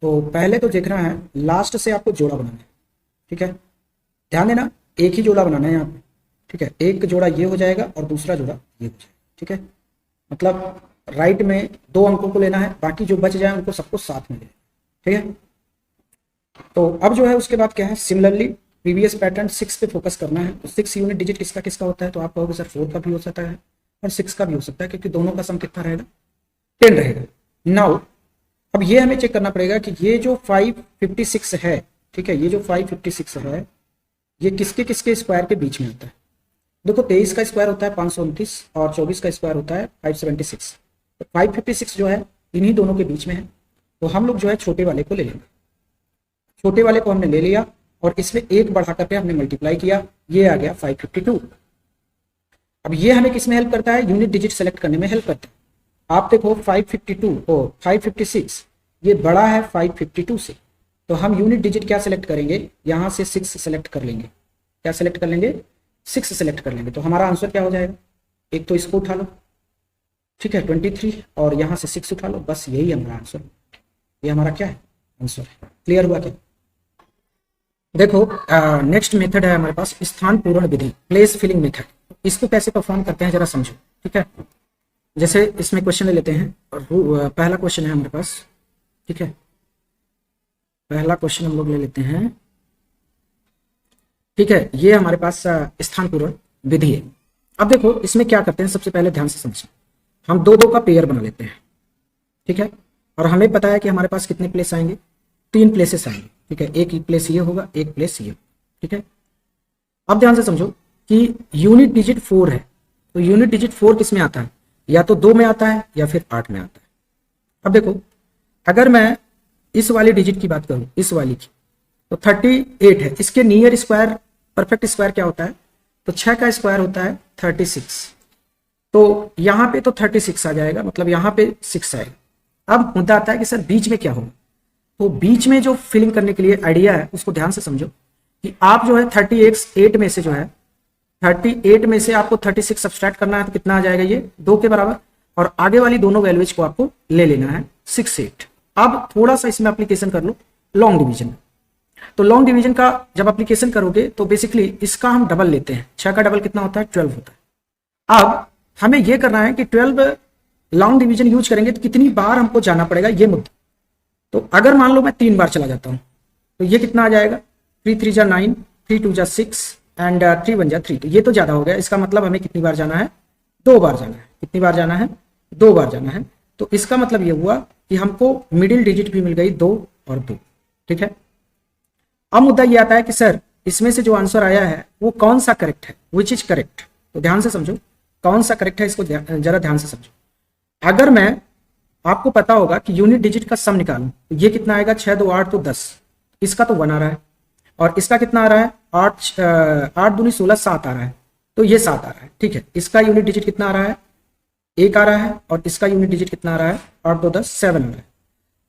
तो पहले तो देखना है लास्ट से आपको जोड़ा बनाना है, ठीक है। ध्यान देना एक ही जोड़ा बनाना है यहाँ पे, ठीक है, एक जोड़ा ये हो जाएगा और दूसरा जोड़ा ये हो जाएगा, ठीक है। मतलब राइट में 2 अंकों को लेना है, बाकी जो बच जाए उनको सबको साथ में लेना, ठीक है। तो अब जो है उसके बाद क्या है, सिमिलरली प्रीवियस पैटर्न 6 पे फोकस करना है। तो 6 यूनिट डिजिट किसका किसका होता है, तो आप कहोगे सर 4 का भी हो सकता है और 6 का भी हो सकता है, क्योंकि दोनों का सम कितना रहेगा, 10 रहेगा। नाउ अब ये हमें चेक करना पड़ेगा कि ये जो 556 है, ठीक है, ये जो 556 है ये किसके किसके स्क्वायर के बीच में आता है। देखो 23 का स्क्वायर होता है 529 और 24 का स्क्वायर होता है 576, तो 556 जो है इन्हीं दोनों के बीच में है। तो हम लोग जो है छोटे वाले को ले लेंगे, छोटे वाले को हमने ले लिया और इसमें एक बढ़ा करके हमने मल्टीप्लाई किया, ये आ गया 552। अब ये हमें किसमें हेल्प करता है, यूनिट डिजिट सेलेक्ट करने में हेल्प करता है। आप देखो 552 और 556 ये बड़ा है 552 से, तो हम यूनिट डिजिट क्या सेलेक्ट करेंगे, यहां से 6 सेलेक्ट कर लेंगे। क्या सेलेक्ट कर लेंगे, 6 सेलेक्ट कर लेंगे। तो हमारा आंसर क्या हो जाएगा, एक तो इसको उठा लो, ठीक है 23, और यहां से 6 उठा लो, बस यही हमारा आंसर, ये हमारा क्या है आंसर है। क्लियर हुआ क्या? देखो नेक्स्ट मेथड है हमारे पास स्थान पूर्ण विधि, प्लेस फिलिंग मेथड। इसको कैसे परफॉर्म करते हैं जरा समझो, ठीक है। जैसे इसमें क्वेश्चन ले लेते हैं, और पहला क्वेश्चन है हमारे पास, ठीक है, पहला क्वेश्चन हम लोग ले लेते हैं, ठीक है। ये हमारे पास स्थान पूर्ण विधि है। अब देखो इसमें क्या करते हैं, सबसे पहले ध्यान से समझें, हम 2-2 का पेयर बना लेते हैं, ठीक है, और हमें पता है कि हमारे पास कितने प्लेस आएंगे, 3 प्लेसेस आएंगे, ठीक है, एक प्लेस ये होगा, एक प्लेस ये, ठीक है। अब ध्यान से समझो कि यूनिट डिजिट 4 है, तो यूनिट डिजिट 4 किस में आता है, या तो 2 में आता है या फिर 8 में आता है। अब देखो अगर मैं इस वाली डिजिट की बात करूं, इस वाली की, तो 38 है, इसके नियर स्क्वायर परफेक्ट स्क्वायर क्या होता है, तो 6 का स्क्वायर होता है 36, तो यहां पे तो 36 आ जाएगा, मतलब यहां पे 6 आएगा। अब मुद्दा आता है कि सर बीच में क्या होगा, तो बीच में जो फिलिंग करने के लिए आइडिया है उसको ध्यान से समझो कि आप जो है 38 में से जो है 38 में से आपको 36 सब्सट्रैक्ट करना है, तो कितना आ जाएगा, ये 2 के बराबर, और आगे वाली दोनों वैल्यूज को आपको ले लेना है 6 8। अब थोड़ा सा इसमें एप्लीकेशन कर लो लॉन्ग डिवीजन। तो लॉन्ग डिवीजन का जब एप्लीकेशन करोगे तो बेसिकली इसका हम डबल लेते हैं, 6 का डबल कितना होता है, 12 होता है। अब हमें यह करना है कि 12 लॉन्ग डिवीजन यूज करेंगे तो कितनी बार हमको जाना पड़ेगा, ये मुद्दा। तो अगर मान लो मैं 3 बार चला जाता हूं, तो ये कितना आ जाएगा, 3 3 जा 9, 3 2 जा 6 एंड 3 1 जा 3, तो ये तो ज्यादा हो गया। इसका मतलब हमें कितनी बार जाना है, 2 बार जाना है। कितनी बार जाना है, 2 बार जाना है। तो इसका मतलब ये हुआ कि हमको मिडिल डिजिट भी मिल गई 2 और 2, ठीक है। अब मुद्दा ये आता है कि सर इसमें से जो आंसर आया है वो कौन सा करेक्ट है, विच इज करेक्ट। तो ध्यान से समझो कौन सा करेक्ट है, इसको जरा ध्यान से समझो। अगर मैं, आपको पता होगा कि यूनिट डिजिट का सम निकालूं, तो ये कितना आएगा, 6 2 8 तो 10, इसका तो 1 आ रहा है, और इसका कितना आ रहा है, 8 8 दूनी 16 7 आ रहा है, तो ये 7 आ रहा है, ठीक है। इसका यूनिट डिजिट कितना आ रहा है, 1 आ रहा है और इसका यूनिट डिजिट कितना आ रहा है, 8 2 10 7 आ रहा है।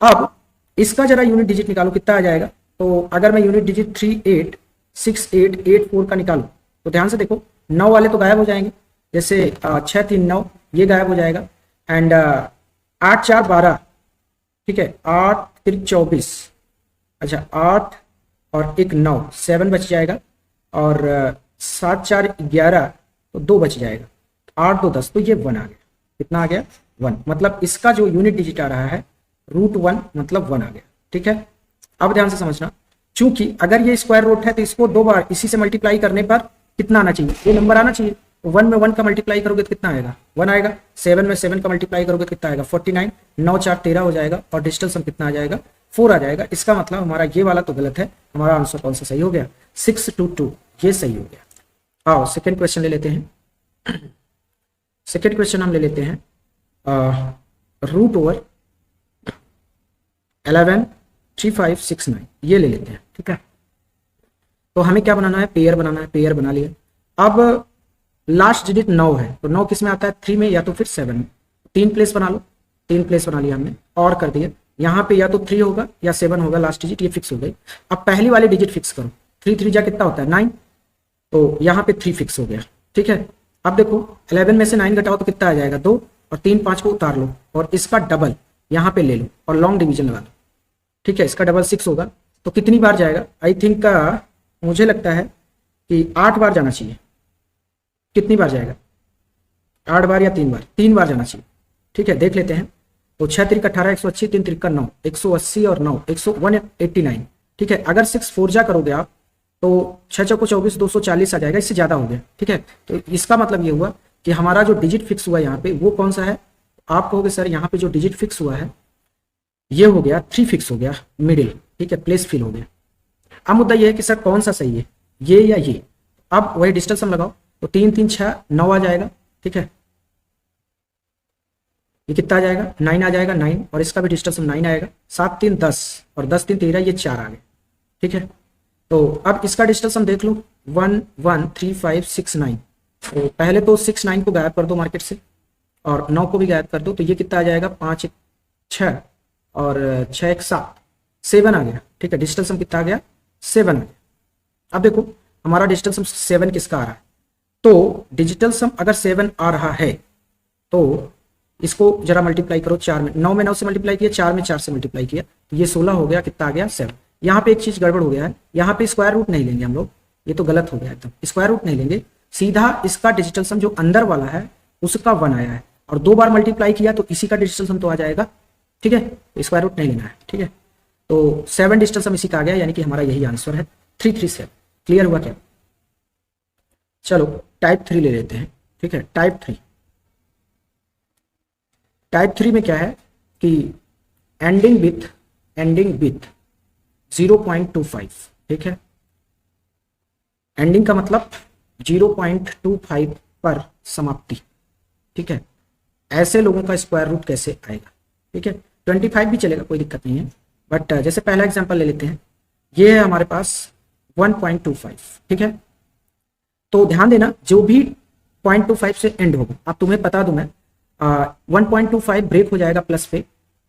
अब इसका जरा यूनिट डिजिट निकालो कितना आ जाएगा। तो अगर मैं यूनिट डिजिट 3 8 6 8 8 4 का निकालूं तो ध्यान से देखो 9 वाले तो गायब हो जाएंगे, जैसे 6 3 9 ये गायब हो जाएगा, एंड 8 4 12, ठीक है, 8 3 24, अच्छा 8 और 1 9 7 बच जाएगा, और 7 4 11 तो 2 बच जाएगा, 8 2 10 तो ये 1 आ गया। कितना आ गया, 1। मतलब इसका जो यूनिट डिजिट आ रहा है √1 मतलब 1 आ गया। ठीक है, अब ध्यान से समझना, चूंकि अगर ये स्क्वायर रूट है तो इसको 2 बार इसी से मल्टीप्लाई करने पर कितना आना चाहिए, ये नंबर आना चाहिए। 1 में 1 का मल्टीप्लाई करोगे तो कितना आएगा, 1 आएगा। 7 में 7 का मल्टीप्लाई करोगे तो कितना आएगा, 49। 9 4 13 हो जाएगा और डिजिटल सम कितना आ जाएगा, 4 आ जाएगा। इसका मतलब हमारा ये वाला तो गलत है, हमारा आंसर कौन सा सही हो गया, 6 2 2 ये सही हो गया। आओ सेकेंड क्वेश्चन ले लेते हैं। सेकेंड क्वेश्चन हम ले लेते हैं √11 3 5 6 9 ये ले लेते हैं। ठीक है, तो हमें क्या बनाना है, पेयर बनाना है। पेयर बना लिया। अब लास्ट डिजिट 9 है तो 9 किस में आता है, 3 में या तो फिर 7 में। 3 प्लेस बना लो, 3 प्लेस बना लिया हमने और कर दिया। यहाँ पे या तो 3 होगा या 7 होगा लास्ट डिजिट, ये फिक्स हो गई। अब पहली वाली डिजिट फिक्स करो, 3 3 जा कितना होता है 9, तो यहाँ पे 3 फिक्स हो गया। ठीक है, अब देखो 11 में से 9 घटाओ तो कितना आ जाएगा 2, और 3 5 को उतार लो और इसका डबल यहाँ पे ले लो और लॉन्ग डिवीजन लगा लो। ठीक है, इसका डबल 6 होगा तो कितनी बार जाएगा, आई थिंक मुझे लगता है कि 8 बार जाना चाहिए। कितनी बार जाएगा, 8 बार या 3 बार, 3 बार जाना चाहिए। ठीक है, देख लेते हैं। तो 6 3 18 180, 3 3 9 180 और 9 189। ठीक है, अगर 6 4 जा करोगे आप तो 6 चौको 24 240 आ जाएगा, इससे ज्यादा हो गया। ठीक है, तो इसका मतलब ये हुआ कि हमारा जो डिजिट फिक्स हुआ यहाँ पे वो कौन सा है, आप कहोगे सर यहाँ पे जो डिजिट फिक्स हुआ है ये हो गया 3 फिक्स हो गया मिडिल। ठीक है, प्लेस फिल हो गया। अब मुद्दा ये है कि सर कौन सा सही है, ये या ये। अब वही डिजिटल सम लगाओ तो 3 3 6 9 आ जाएगा। ठीक है, ये कितना आ जाएगा 9 आ जाएगा 9, और इसका भी डिजिटल सम 9 आएगा। 7 3 10 और 10 3 13, ये 4 आ गए। ठीक है, तो अब इसका डिजिटल सम देख लो 1 1 3 5 6 9। तो पहले तो 6 9 को गायब कर दो मार्केट से और 9 को भी गायब कर दो, तो ये कितना आ जाएगा 5 1 6 और 6 1 7 7 आ गया। ठीक है, डिजिटल सम कितना आ गया 7 आ गया। अब देखो हमारा डिजिटल सम 7 किसका आ रहा है, तो डिजिटल सम अगर 7 आ रहा है तो इसको जरा मल्टीप्लाई करो 4 में। 9 में 9 से मल्टीप्लाई किया, 4 में 4 से मल्टीप्लाई किया, तो ये 16 हो गया। कितना आ गया 7। यहाँ पे एक चीज गड़बड़ हो गया है, यहाँ पे स्क्वायर रूट नहीं लेंगे हम लोग, ये तो गलत हो गया एकदम। स्क्वायर रूट नहीं लेंगे, सीधा इसका डिजिटल सम जो अंदर वाला है उसका 1 आया है और 2 बार मल्टीप्लाई किया तो इसी का डिजिटल सम तो आ जाएगा। ठीक है, स्क्वायर रूट नहीं लेना है। ठीक है, तो 7 डिजिटल सम इसी का आ गया, यानी कि हमारा यही आंसर है 337। क्लियर हुआ क्या? चलो टाइप 3 ले लेते हैं। ठीक है, टाइप 3 में क्या है कि एंडिंग विथ 0.25। ठीक है, एंडिंग का मतलब 0.25 पर समाप्ति। ठीक है, ऐसे लोगों का स्क्वायर रूट कैसे आएगा। ठीक है, 25 भी चलेगा, कोई दिक्कत नहीं है, बट जैसे पहला एग्जांपल ले लेते हैं, ये है हमारे पास 1.25। ठीक है, तो ध्यान देना जो भी 0.25 से एंड होगा, अब तुम्हें बता दूं मैं 1.25 ब्रेक हो जाएगा प्लस पे,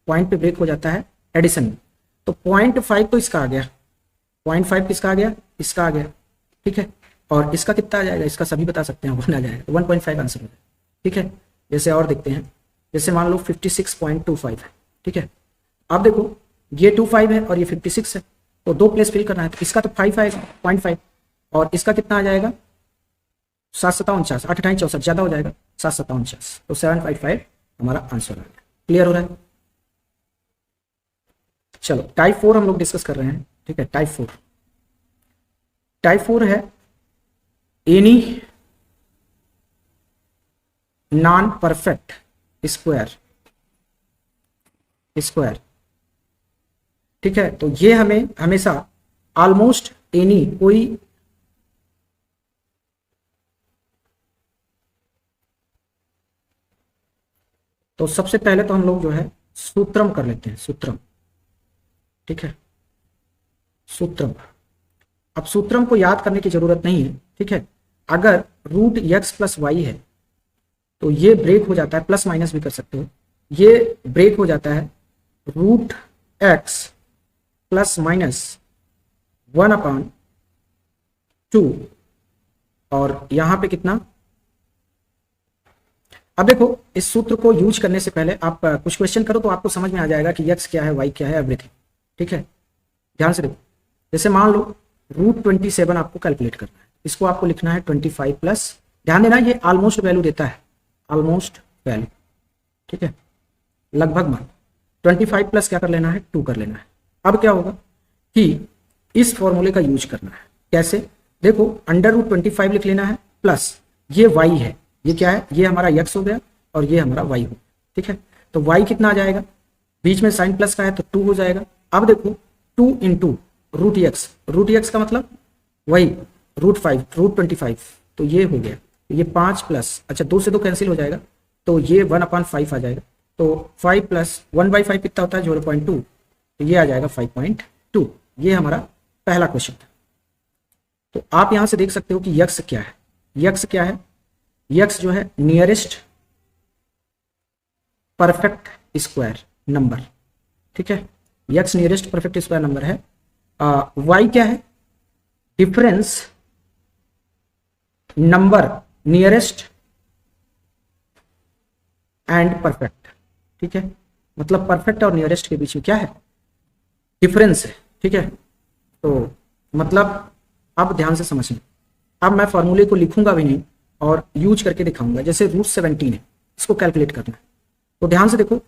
पॉइंट पे ब्रेक हो जाता है एडिशन में, तो 0.5 तो इसका आ गया, 0.5 किसका आ गया, इसका आ गया। ठीक है, और इसका कितना आ जाएगा, इसका सभी बता सकते हैं 1 आ जाएगा, तो 1.5 आंसर हो जाएगा। ठीक है, जैसे और देखते हैं, जैसे मान लो 56.25 है। ठीक है, अब देखो ये 25 है और ये 56 है, तो 2 प्लेस फिल करना है, तो इसका तो 5 आएगा 0.5, और इसका कितना आ जाएगा 7 7 49, 8 8 64 ज्यादा हो जाएगा 7 7 49, तो 755 हमारा आंसर आ गया। क्लियर हो रहा है? चलो टाइप 4 हम लोग डिस्कस कर रहे हैं। ठीक है, टाइप 4 है एनी नॉन परफेक्ट स्क्वायर। ठीक है, तो ये हमें हमेशा ऑलमोस्ट एनी कोई तो सबसे पहले तो हम लोग जो है सूत्रम कर लेते हैं, सूत्रम। ठीक है, सूत्रम। अब सूत्रम को याद करने की जरूरत नहीं है। ठीक है, अगर √x + y है तो ये ब्रेक हो जाता है, प्लस माइनस भी कर सकते हो, ये ब्रेक हो जाता है रूट एक्स प्लस माइनस 1/2, और यहां पे कितना। अब देखो इस सूत्र को यूज करने से पहले आप कुछ क्वेश्चन करो तो आपको समझ में आ जाएगा कि x क्या है, y क्या है, एवरीथिंग। ठीक है, ध्यान से देखो। जैसे मान लो √27 आपको कैलकुलेट करना है, इसको आपको लिखना है 25 प्लस, ध्यान देना ये ऑलमोस्ट वैल्यू देता है, ऑलमोस्ट वैल्यू। ठीक है, लगभग मान 25 प्लस क्या कर लेना है, 2 कर लेना है। अब क्या होगा कि इस फॉर्मूले का यूज करना है। कैसे, देखो √25 लिख लेना है, प्लस ये y है, ये क्या है, ये हमारा x हो गया और ये हमारा y हो गया। ठीक है, तो y कितना आ जाएगा, बीच में साइन प्लस का है तो 2 हो जाएगा। अब देखो 2 इंटू √x का मतलब वही √5 √25, तो ये हो गया, ये 5 प्लस, अच्छा 2 से 2 कैंसिल हो जाएगा, तो ये 1/5 आ जाएगा। तो 5 प्लस 1/5 कितना होता है, 0.2, तो ये आ जाएगा 5.2। ये हमारा पहला क्वेश्चन था। तो आप यहां से देख सकते हो कि यक्स क्या है, यक्स क्या है, यक्स जो है नियरेस्ट परफेक्ट स्क्वायर नंबर। ठीक है, x nearest perfect square number है। वाई क्या है, difference number nearest and perfect. ठीक है, मतलब परफेक्ट और नियरेस्ट के बीच में क्या है, डिफरेंस है। ठीक है, तो मतलब आप ध्यान से समझें। अब मैं फॉर्मूले को लिखूंगा भी नहीं और यूज करके दिखाऊंगा। जैसे √17 है, इसको कैलकुलेट करना है, तो ध्यान से देखो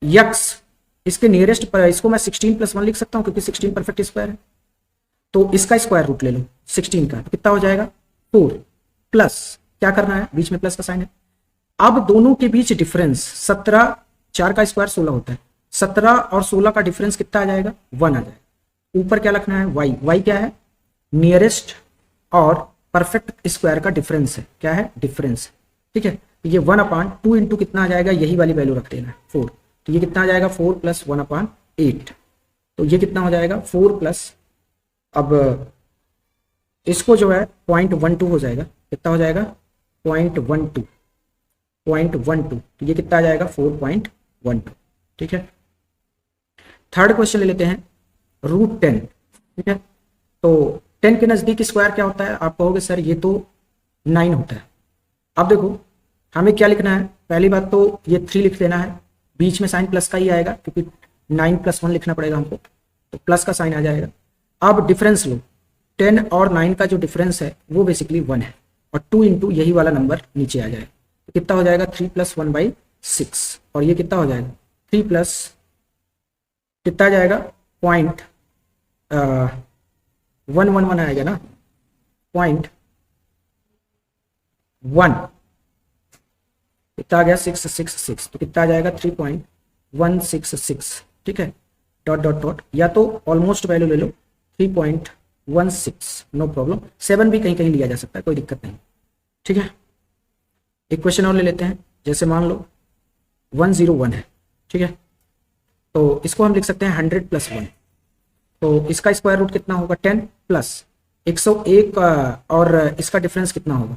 यक्स इसके नियरेस्ट पर, इसको मैं 16 + 1 लिख सकता हूं क्योंकि 16 परफेक्ट स्क्वायर है। तो इसका स्क्वायर रूट ले लो 16 का, तो कितना हो जाएगा 4, प्लस क्या करना है, बीच में प्लस का साइन है। अब दोनों के बीच डिफरेंस 17, 4 का स्क्वायर 16 होता है, 17 और 16 का डिफरेंस कितना आ जाएगा, 1 आ जाएगा। ऊपर क्या लिखना है, वाई, वाई क्या है, नियरेस्ट और परफेक्ट स्क्वायर का डिफरेंस है, क्या है, डिफरेंस। ठीक है, ये 1/2 इंटू कितना आ जाएगा, यही वाली वैल्यू रख देना है 4, तो ये कितना आ जाएगा 4 + 1/8, तो ये कितना हो जाएगा 4 प्लस, अब इसको जो है 0.12 हो जाएगा, कितना हो जाएगा 0.12, तो ये कितना आ जाएगा 4.12। ठीक है, थर्ड क्वेश्चन ले लेते हैं, √10। ठीक है, तो 10 के नजदीक स्क्वायर क्या होता है, आप कहोगे सर ये तो 9 होता है। अब देखो हमें क्या लिखना है, पहली बात तो ये 3 लिख देना है, बीच में साइन प्लस का ही आएगा क्योंकि 9 + 1 लिखना पड़ेगा हमको, तो प्लस का साइन आ जाएगा। अब डिफरेंस लो, 10 और 9 का जो डिफरेंस है वो बेसिकली 1 है, और 2 इंटू यही वाला नंबर नीचे आ जाएगा, तो कितना हो जाएगा 3 + 1/6, और ये कितना हो जाएगा 3 प्लस कितना आ जाएगा 0.111 आएगा ना, 0.1 कितना आ गया 666, तो कितना आ जाएगा 3.166। ठीक है, डॉट डॉट डॉट, या तो ऑलमोस्ट वैल्यू ले लो 3.16, नो प्रॉब्लम, 7 भी कहीं कहीं लिया जा सकता है, कोई दिक्कत नहीं। ठीक है, एक क्वेश्चन और ले लेते हैं, जैसे मान लो 101 है। ठीक है, तो इसको हम लिख सकते हैं 100 + 1, तो इसका स्क्वायर रूट कितना होगा 10 प्लस 101, और इसका डिफरेंस कितना होगा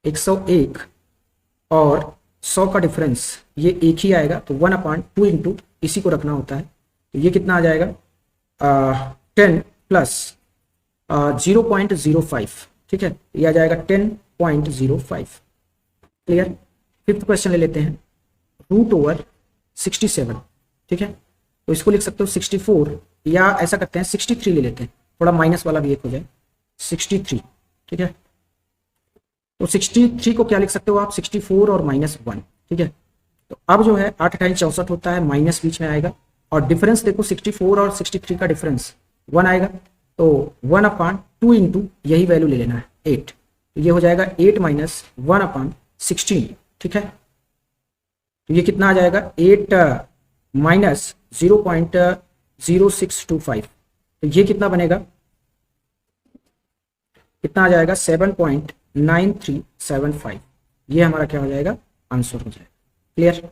101 और 100 का डिफरेंस ये एक ही आएगा, तो 1/2 इंटू इसी को रखना होता है, तो ये कितना आ जाएगा 10 प्लस 0.05। ठीक है, ये आ जाएगा 10.05। क्लियर। फिफ्थ क्वेश्चन ले लेते हैं, √67। ठीक है, तो इसको लिख सकते हो 64, या ऐसा करते हैं 63 ले लेते हैं, थोड़ा माइनस वाला भी एक हो जाए 63। ठीक है, तो 63 को क्या लिख सकते हो आप 64 और -1। ठीक है, तो अब जो है 8 × 64 होता है, माइनस बीच में आएगा, और डिफरेंस देखो 64 और 63 का डिफरेंस 1 आएगा, तो 1/2 इंटू यही वैल्यू ले लेना है 8, तो ये हो जाएगा 8 - 1/16। ठीक है, तो ये कितना आ जाएगा 8 - 0.0625, तो ये कितना बनेगा, कितना आ जाएगा 7.9375। ये हमारा क्या हो जाएगा, आंसर हो जाएगा। क्लियर।